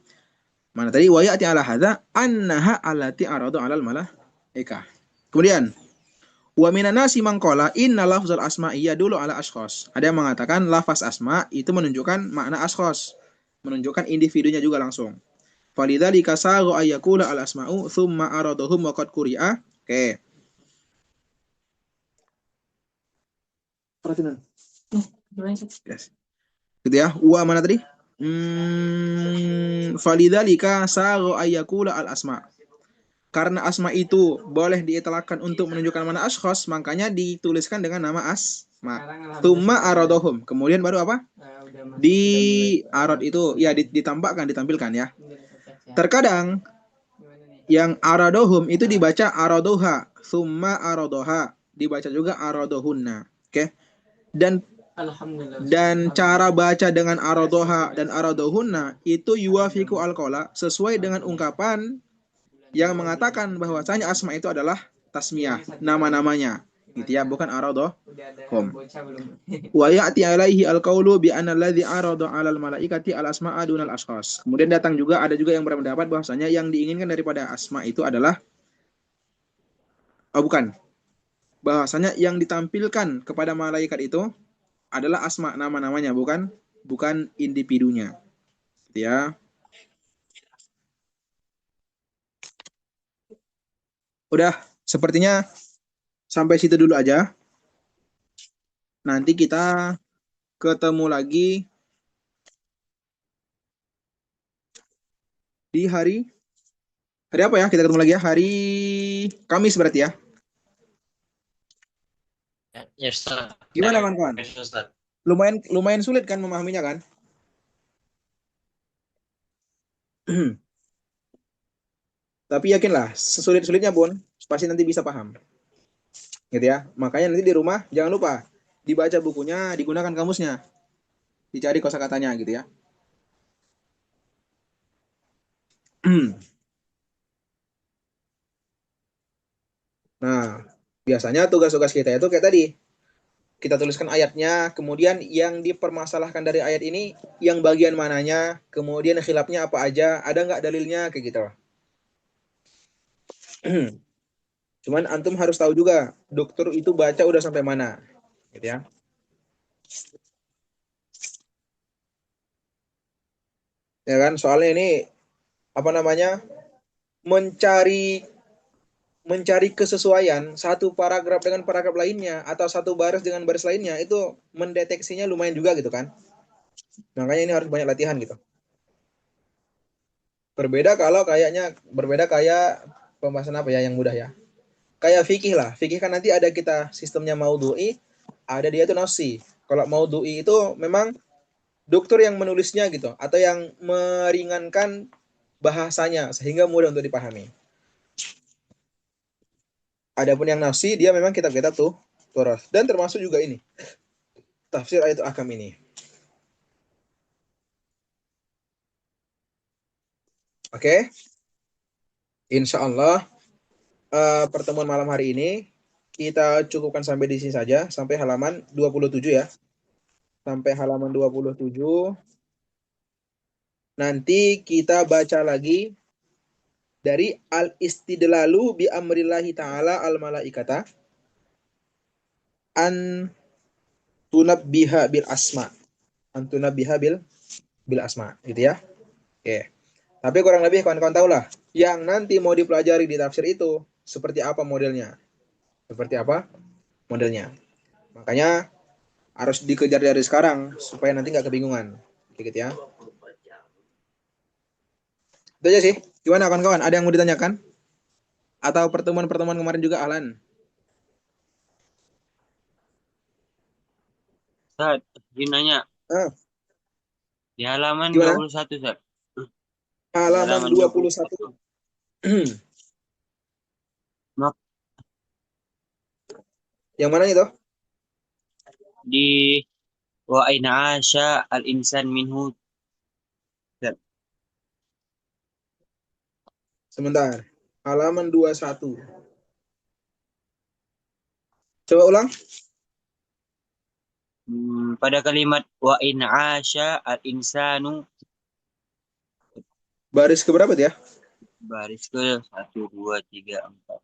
Mana tadi wa ya'ti ala hadza annaha allati aradu 'alal malaikah. Kemudian wa minan nasi man qala inna lafzal asma'i yadullu ala ashkhas. Ada yang mengatakan lafaz asma itu menunjukkan makna ashkhas, menunjukkan individunya juga langsung. Falidzalika sagu ayyakula al asma'u thumma araduhum wa qad quri'a. Oke. Perhatian. Yes. Gitu ya. Wa mana tadi? Falidzalika sagu ayyakula al asma'. Karena asma itu boleh diitlaqkan untuk menunjukkan mana ashkhas, makanya dituliskan dengan nama asma. Thumma araduhum. Kemudian baru apa? Di arad itu ya ditampilkan ya. Terkadang yang aradohum itu dibaca aradoha, summa aradoha, dibaca juga aradohunna. Oke. Dan cara baca dengan aradoha dan aradohunna itu yuwafiqu alqola, sesuai dengan ungkapan yang mengatakan bahwasanya asma itu adalah tasmiyah, nama-namanya. Gitu ya, bukan aradohum. Wa ya'ti alaihi alqaulu bi anna alladhi arada 'alal malaikati al asma'a dunal ashkhas. Kemudian ada juga yang berpendapat bahwasanya yang diinginkan daripada asma itu adalah bukan. Bahwasanya yang ditampilkan kepada malaikat itu adalah asma, nama-namanya, bukan individunya. Gitu ya. Udah, sepertinya sampai situ dulu aja. Nanti kita ketemu lagi di hari apa ya? Kita ketemu lagi ya, hari Kamis berarti ya. Ya, Ustaz. Gimana kawan-kawan? Yes, Ustaz. Lumayan sulit kan memahaminya kan? Tapi yakinlah, sesulit-sulitnya pun pasti nanti bisa paham. Gitu ya. Makanya nanti di rumah jangan lupa dibaca bukunya, digunakan kamusnya. Dicari kosakatanya gitu ya. Nah, biasanya tugas-tugas kita itu kayak tadi. Kita tuliskan ayatnya, kemudian yang dipermasalahkan dari ayat ini, yang bagian mananya, kemudian khilafnya apa aja, ada nggak dalilnya, kayak gitu. Cuman antum harus tahu juga, dokter itu baca udah sampai mana. Gitu ya. Ya kan, soalnya ini, apa namanya, mencari kesesuaian satu paragraf dengan paragraf lainnya atau satu baris dengan baris lainnya itu mendeteksinya lumayan juga gitu kan. Makanya ini harus banyak latihan gitu. Berbeda kayak pembahasan apa ya yang mudah ya. Kayak fikih lah. Fikih kan nanti ada kita sistemnya maudhu'i, ada dia itu nafsi. Kalau maudhu'i itu memang dokter yang menulisnya gitu atau yang meringankan bahasanya sehingga mudah untuk dipahami. Adapun yang nafsi dia memang kitab-kitab tuh Torah dan termasuk juga ini tafsir ayat ahkam ini. Oke. Insya Allah pertemuan malam hari ini kita cukupkan sampai di sini saja, sampai halaman 27 ya. Sampai halaman 27. Nanti kita baca lagi dari al-istidlalu bi amrillahi ta'ala al-malaikata an tunabbiha bil asma. An tunabbiha bil asma, gitu ya. Oke. Tapi kurang lebih kawan-kawan tahu lah yang nanti mau dipelajari di tafsir itu seperti apa modelnya. Seperti apa modelnya. Makanya harus dikejar dari sekarang supaya nanti nggak kebingungan. Gitu ya. Itu aja sih. Gimana kawan-kawan? Ada yang mau ditanyakan? Atau pertemuan-pertemuan kemarin juga Alan? Ustaz, izin nanya. Di halaman Gimana? 21, Ustaz. Di Halaman halaman 21. 21. Mak- Yang mana itu? Di wa aina asya al-insan minhu. Ustaz. Sebentar. Halaman 21. Coba ulang. Pada kalimat wa in asya al-insanu, Baris keberapa tuh ya? baris ke 1, 2, 3, 4,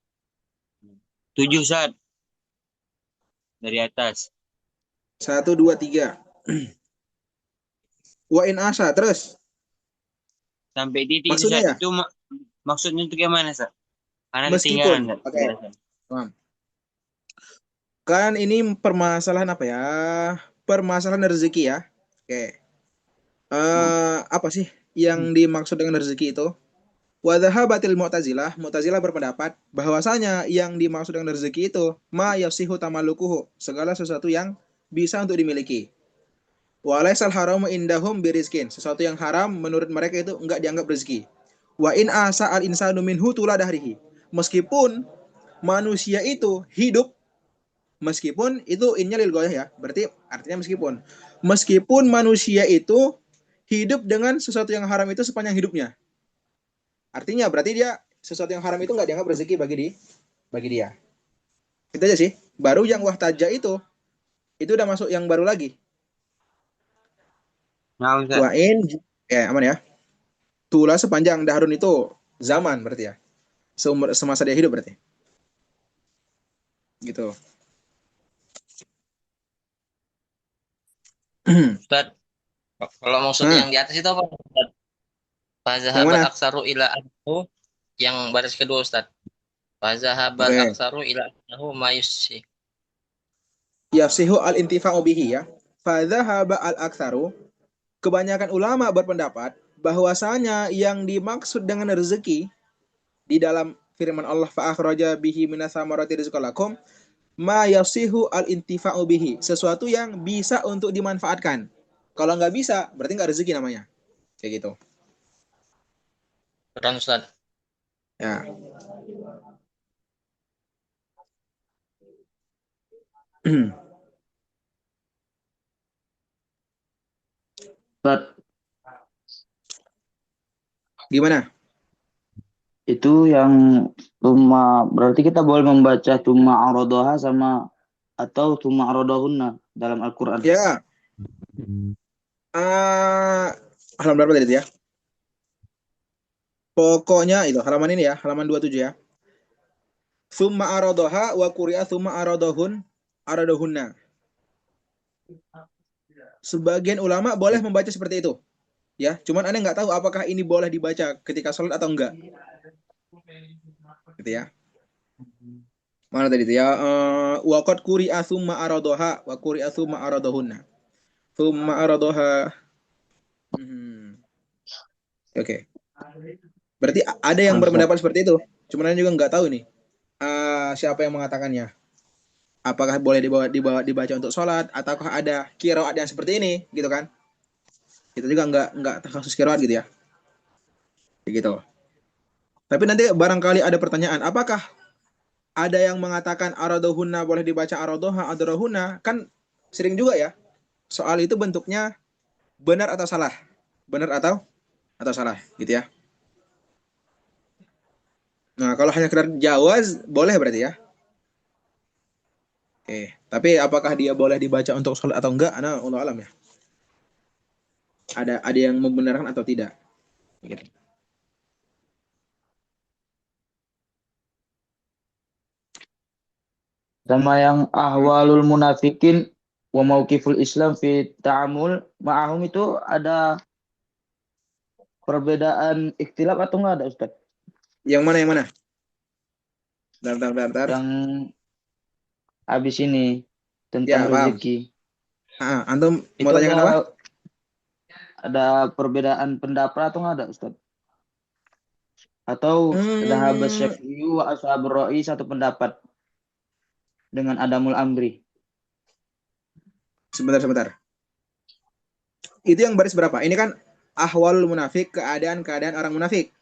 7, Ustaz, dari atas. 1, 2, 3. Wa in asa. Terus. Sampai titik itu, Maksudnya Ustaz. ya? Itu maksudnya itu gimana, Ustaz? Karena ketinggalan, Meskipun. Ustaz, Oke. penjelasan. Paham. Kan ini permasalahan apa ya? Permasalahan rezeki ya. Oke. Apa sih yang dimaksud dengan rezeki itu? Wa dhahabatil Mu'tazilah, Mu'tazilah berpendapat bahwasanya yang dimaksud dengan rezeki itu ma yasihu tamalukuhu, segala sesuatu yang bisa untuk dimiliki. Wa laisal haramu indahum birizkin, sesuatu yang haram menurut mereka itu enggak dianggap rezeki. Wa in asa al insanu minhu tuladahrihi. Meskipun manusia itu hidup, meskipun itu innya lil goyah ya, berarti artinya meskipun manusia itu hidup dengan sesuatu yang haram itu sepanjang hidupnya. Artinya berarti dia sesuatu yang haram itu nggak dianggap rezeki bagi dia. Itu aja sih. Baru yang wahtaja itu udah masuk yang baru lagi. Nah, Ustaz. Wain ya aman ya. Tula sepanjang dahrun itu zaman berarti ya. Semasa dia hidup berarti. Gitu. Ustaz, kalau maksud Nah, yang di atas itu apa, Ustaz? yang Fazahabat mana? aksaru ila anhu, yang baris kedua, Ustaz. Fazahabal Oke. aksaru ila anhu mayusi. Yafsihu al-intifa'u bihi ya. Fadzahaba al-aktsaru, kebanyakan ulama berpendapat bahwasanya yang dimaksud dengan rezeki di dalam firman Allah fa akhraja bihi minas samarati rizqalakum ma yasihu al intifa'u bihi, sesuatu yang bisa untuk dimanfaatkan. Kalau nggak bisa berarti nggak rezeki namanya, kayak gitu Keren, Ustaz. ya. Ustaz, Gimana? itu yang cuma berarti kita boleh membaca cuma arodoha sama atau cuma arodohunna dalam Al-Quran. Ya, halaman berapa tadi ya? Pokoknya itu halaman ini ya, halaman 27 ya. Summa aradoha wa kuri'a summa aradohunna. Sebagian ulama boleh membaca seperti itu. Ya, cuman aneh nggak tahu apakah ini boleh dibaca ketika sholat atau enggak. Gitu ya. Mana tadi itu ya? Wa qad kuri'a summa aradoha wa kuri'a summa aradohunna. Summa aradoha. Oke. Berarti ada yang Ustaz. berpendapat seperti itu. Cuman aneh juga nggak tahu nih. Siapa yang mengatakannya? Apakah boleh dibaca untuk sholat ataukah ada qiraat yang seperti ini gitu kan? Kita juga nggak kasus qiraat gitu ya. Gitu. Tapi nanti barangkali ada pertanyaan, apakah ada yang mengatakan aradohuna boleh dibaca aradoha aradohuna? Kan sering juga ya. Soal itu bentuknya benar atau salah? Benar atau salah gitu ya. Nah, kalau hanya sekedar jawaz boleh berarti ya. Oke, tapi apakah dia boleh dibaca untuk sholat atau enggak? Allah alam ya. Ada yang membenarkan atau tidak? Gitu. Sama yang ahwalul munafikin wa mauqiful Islam fi ta'amul ma'ahum itu ada perbedaan ikhtilaf atau enggak ada, Ustaz? Yang mana yang mana? Bentar. Yang habis ini tentang Ya, paham. rezeki. Antum mau Itu tanyakan apa? ada perbedaan pendapat atau enggak ada, Ustaz? Atau dhahaba Hmm, Syafi'i wa ashabur ra'i satu pendapat dengan Adamul Amri. sebentar. Itu yang baris berapa? Ini kan ahwalul munafik, keadaan-keadaan orang munafik.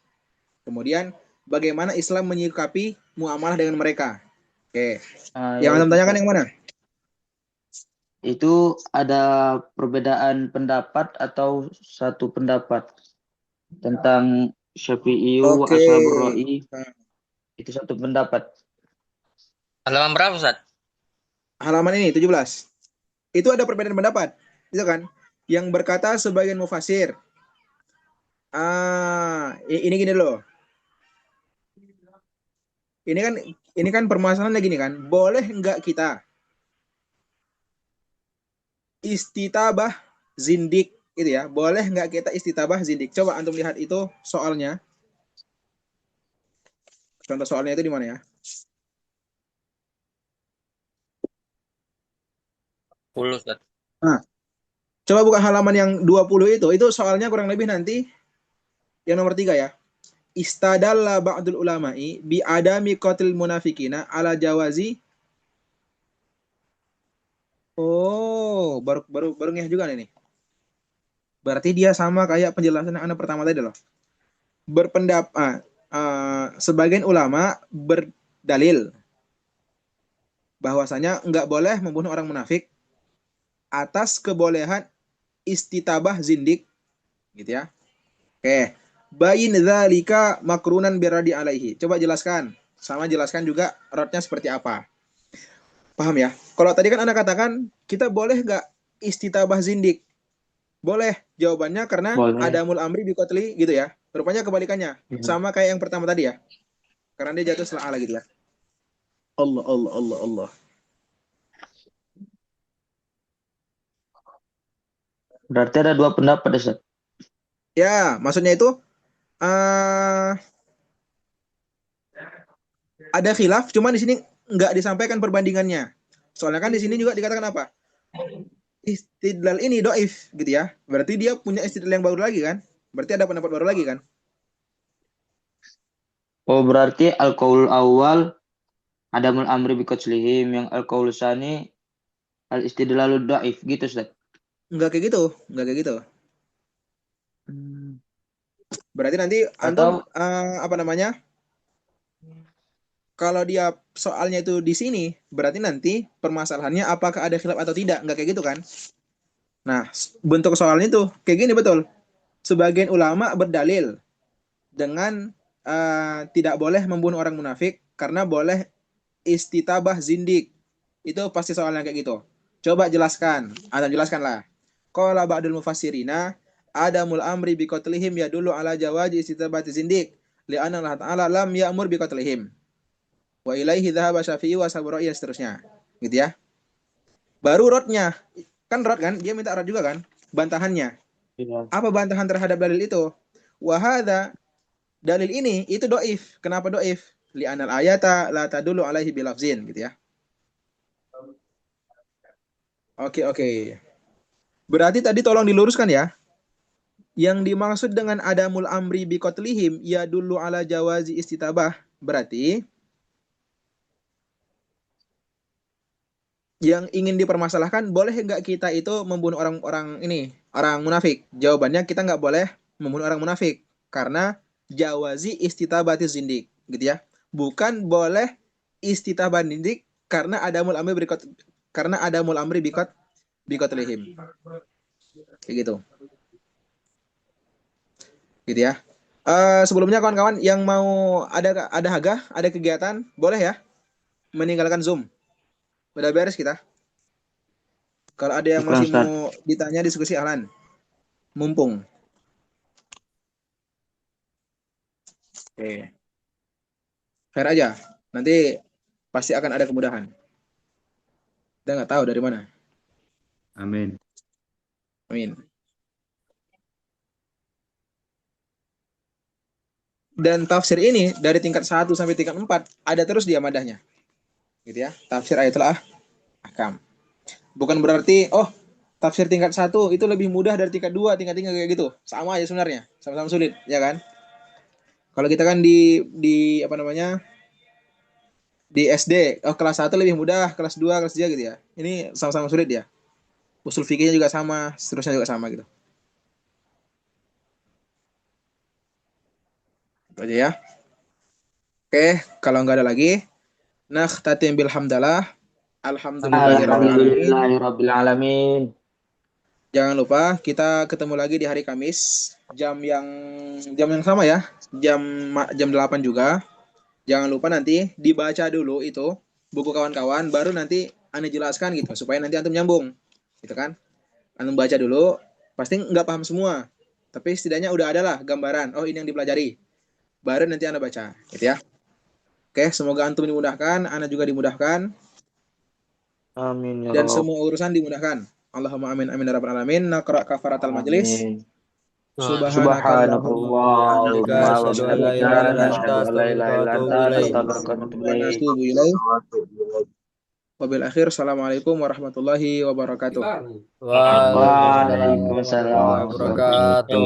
Kemudian bagaimana Islam menyikapi muamalah dengan mereka. Oke. Yang Ya Antum itu tanyakan Ustaz. yang mana? Itu ada perbedaan pendapat atau satu pendapat tentang Syafi'i wa Oke. ashabur ra'i, Nah, itu satu pendapat. Halaman berapa, Ustaz? halaman ini 17. Itu ada perbedaan pendapat. Itu kan? Yang berkata sebagian mufasir. Ini gini loh. Ini kan permasalahannya gini kan. Boleh nggak kita istitabah zindik gitu ya? Boleh nggak kita istitabah zindik? Coba antum lihat itu soalnya. Contoh soalnya itu di mana ya? 10, Ustaz. Nah, coba buka halaman yang 20 itu. Itu soalnya kurang lebih nanti yang nomor 3 ya. Istadalla ba'dul ulama'i bi adami qatil munafikina ala jawazi. Oh, baru baru baru ngeh juga nih. Berarti dia sama kayak penjelasan yang anak pertama tadi loh. Berpendapat sebagian ulama berdalil bahwasanya nggak boleh membunuh orang munafik atas kebolehan istitabah zindik gitu ya. Oke. Bayin dzalika makrunan biradi alaihi. Coba jelaskan. Sama jelaskan juga rotnya seperti apa. Paham ya? Kalau tadi kan Anda katakan kita boleh nggak istitabah zindik? Boleh. Jawabannya karena Boleh. adamul amri bikotli gitu ya. Rupanya kebalikannya. Ya. Sama kayak yang pertama tadi ya. Karena dia jatuh setelah Allah gitu ya. Allah, Allah, Allah, Allah. Berarti ada dua pendapat, Ustaz. Ya, maksudnya itu uh, ada khilaf, cuman di sini nggak disampaikan perbandingannya. Soalnya kan di sini juga dikatakan apa? Istidlal ini doif gitu ya. Berarti dia punya istidlal yang baru lagi kan? Berarti ada pendapat baru lagi kan? Oh, berarti al-qaul awal adamul amri bi qatlihim, yang al-qaul tsani al-istidlalu dhaif gitu, Ustaz. Nggak kayak gitu, nggak kayak gitu. Berarti nanti antum Atau apa namanya? Kalau dia soalnya itu di sini, berarti nanti permasalahannya apakah ada khilaf atau tidak? Nggak kayak gitu kan? Nah, bentuk soalnya itu kayak gini betul. Sebagian ulama berdalil dengan tidak boleh membunuh orang munafik karena boleh istitabah zindik. Itu pasti soalnya kayak gitu. Coba jelaskan. Anda jelaskanlah. Qala ba'dul mufassirina adamul amri bi qatlihim yadullu ala jawazi istitabati zindik li'anna Allah Ta'ala lam ya'mur bi qatlihim. Wa ilaihi dhahaba Syafi'i wa Saburai dan seterusnya. Gitu ya. Baru rotnya. Kan rot kan? Dia minta rot juga kan? Bantahannya. ya, Apa bantahan terhadap dalil itu? Wahada dalil ini itu doif. Kenapa doif? Li'anal ayata la tadulu alaihi bilafzin gitu ya. Oke, oke. Berarti tadi tolong diluruskan ya. Yang dimaksud dengan adamul amri bi qatlihim ya dulu ala jawazi istitabah. Berarti yang ingin dipermasalahkan boleh nggak kita itu membunuh orang-orang ini, orang munafik? Jawabannya kita nggak boleh membunuh orang munafik karena jawazi istitabati zindik, gitu ya. Bukan boleh istitabah zindik karena adamul amri bikot lihim, kayak gitu, gitu ya. Sebelumnya kawan-kawan yang mau ada kegiatan boleh ya meninggalkan Zoom. Udah beres kita. Kalau ada yang syukran, masih Ustaz. mau ditanya diskusi ahlan, mumpung. Oke, fair aja. Nanti pasti akan ada kemudahan. Kita nggak tahu dari mana. Amin. Amin. Dan tafsir ini dari tingkat 1 sampai tingkat 4 ada terus dia madahnya. Gitu ya. Tafsir ayatul ahkam. Bukan berarti tafsir tingkat 1 itu lebih mudah dari tingkat 2, tingkat 3 kayak gitu. Sama aja sebenarnya. Sama-sama sulit, ya kan? Kalau kita kan di apa namanya? Di SD, kelas 1 lebih mudah, kelas 2, kelas 3 gitu ya. Ini sama-sama sulit ya. Usul fikihnya juga sama, seterusnya juga sama gitu. Itu aja ya. Oke, kalau nggak ada lagi, nakhtatim bil hamdalah. Alhamdulillahirabbil alamin. Alhamdulillahirabbil alamin. Jangan lupa kita ketemu lagi di hari Kamis jam yang sama ya, jam 8 juga. Jangan lupa nanti dibaca dulu itu buku kawan-kawan, baru nanti Ane jelaskan gitu supaya nanti antum nyambung. Gitu kan? Antum baca dulu, pasti nggak paham semua. Tapi setidaknya udah ada lah gambaran. Oh, ini yang dipelajari. Baru nanti Anda baca, gitu ya. Oke, semoga antum dimudahkan, Anda juga dimudahkan, Amin ya dan Rabb. semua urusan dimudahkan. Allahumma amin amin ya rabbal alamin. Naqra kafaratal majlis. Amin. Subhanakallahumma Subhanakallahumma bihamdika wa asyhadu an la bihamdika ilaha illa asyhadu anta an la ilaha illa anta astaghfiruka wa atubu wa ilaik. natubu ilaik. Wabil akhir, assalamualaikum warahmatullahi wabarakatuh. Waalaikumsalam Waalaikumsalam warahmatullahi wabarakatuh.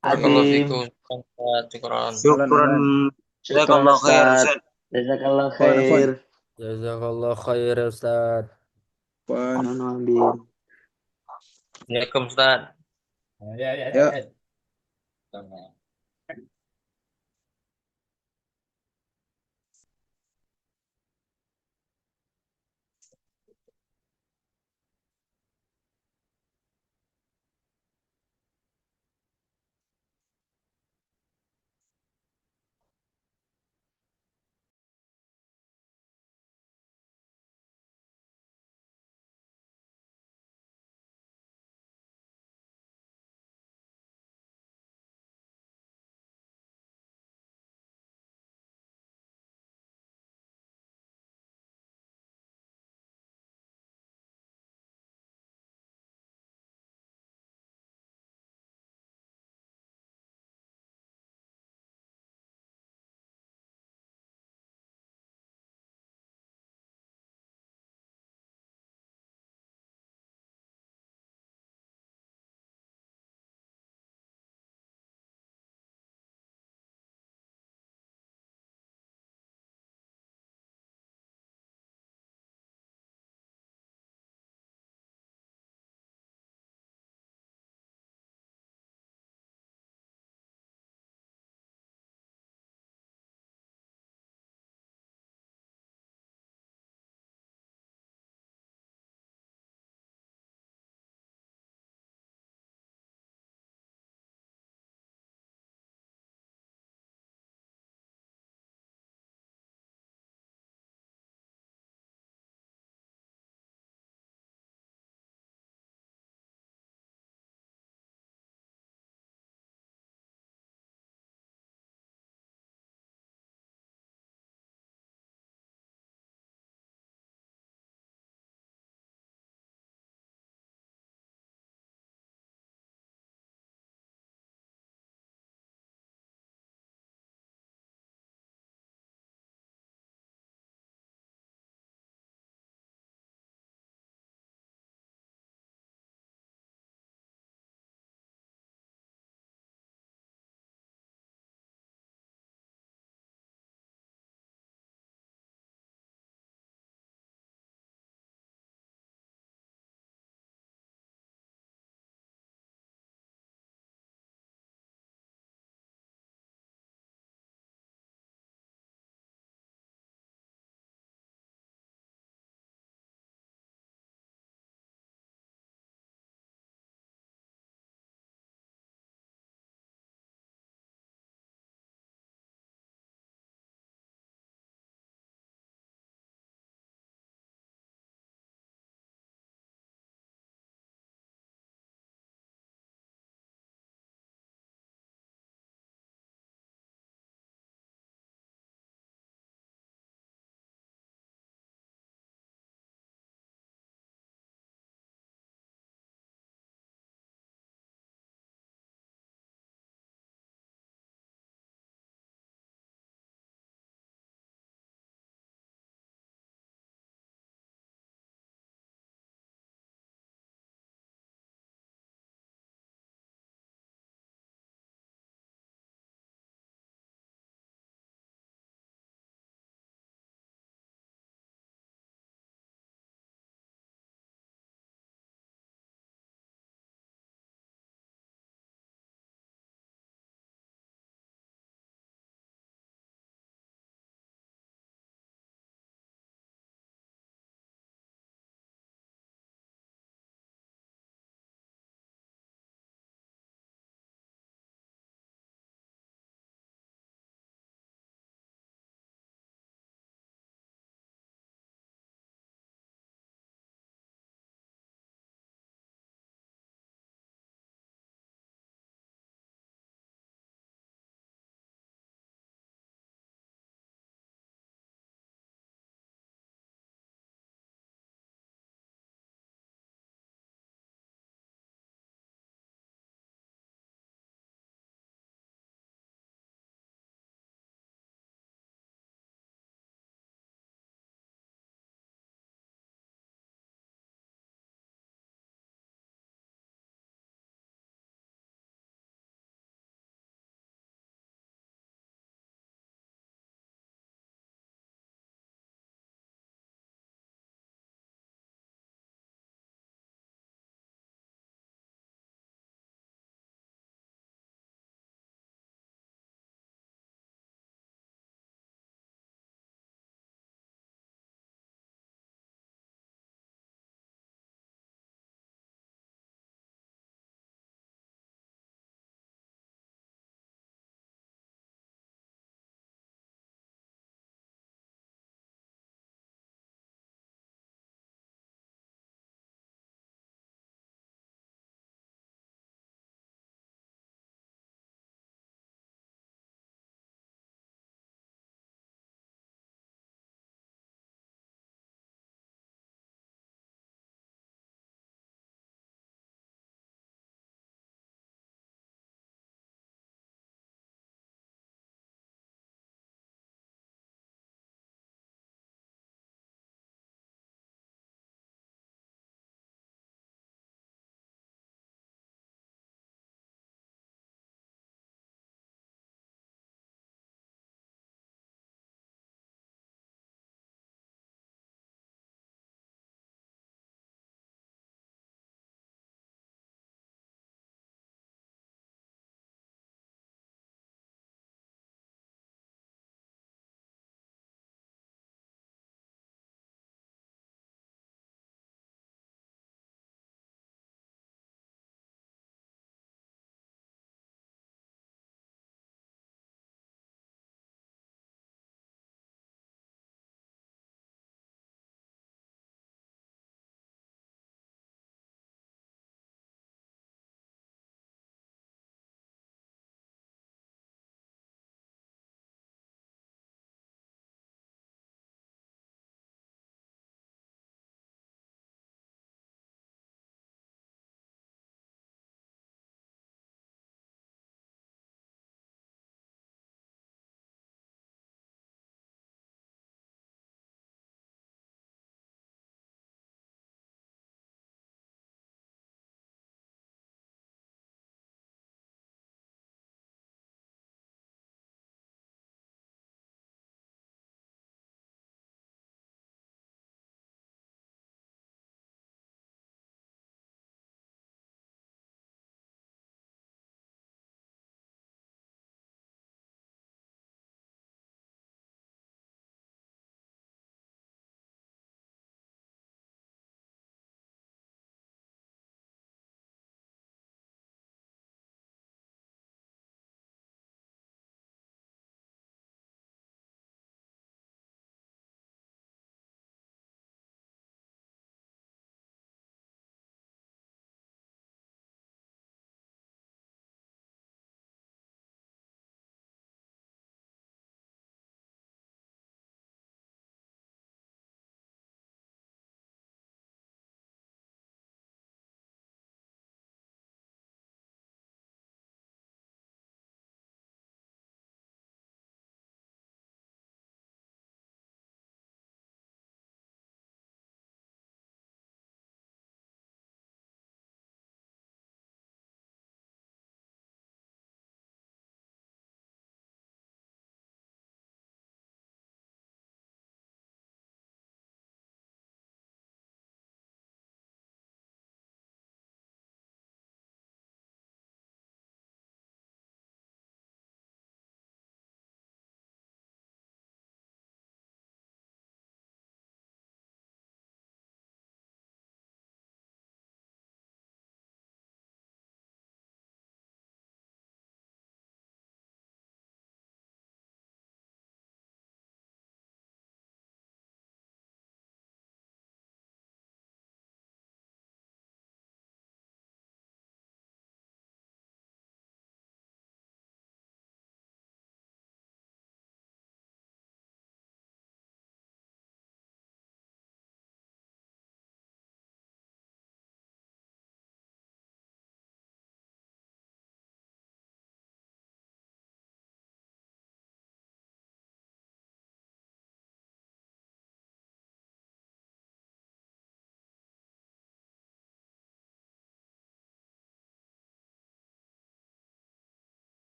Barakallahu Adim. fikum. Syukran. Syukran. Syukran Jazakallah khair, Ustaz. Ustaz. Jazakallah Afwan, afwan. khair. Jazakallah khair, Ustaz. Afwan. Amin amin. Waalaikumsalam. Ya.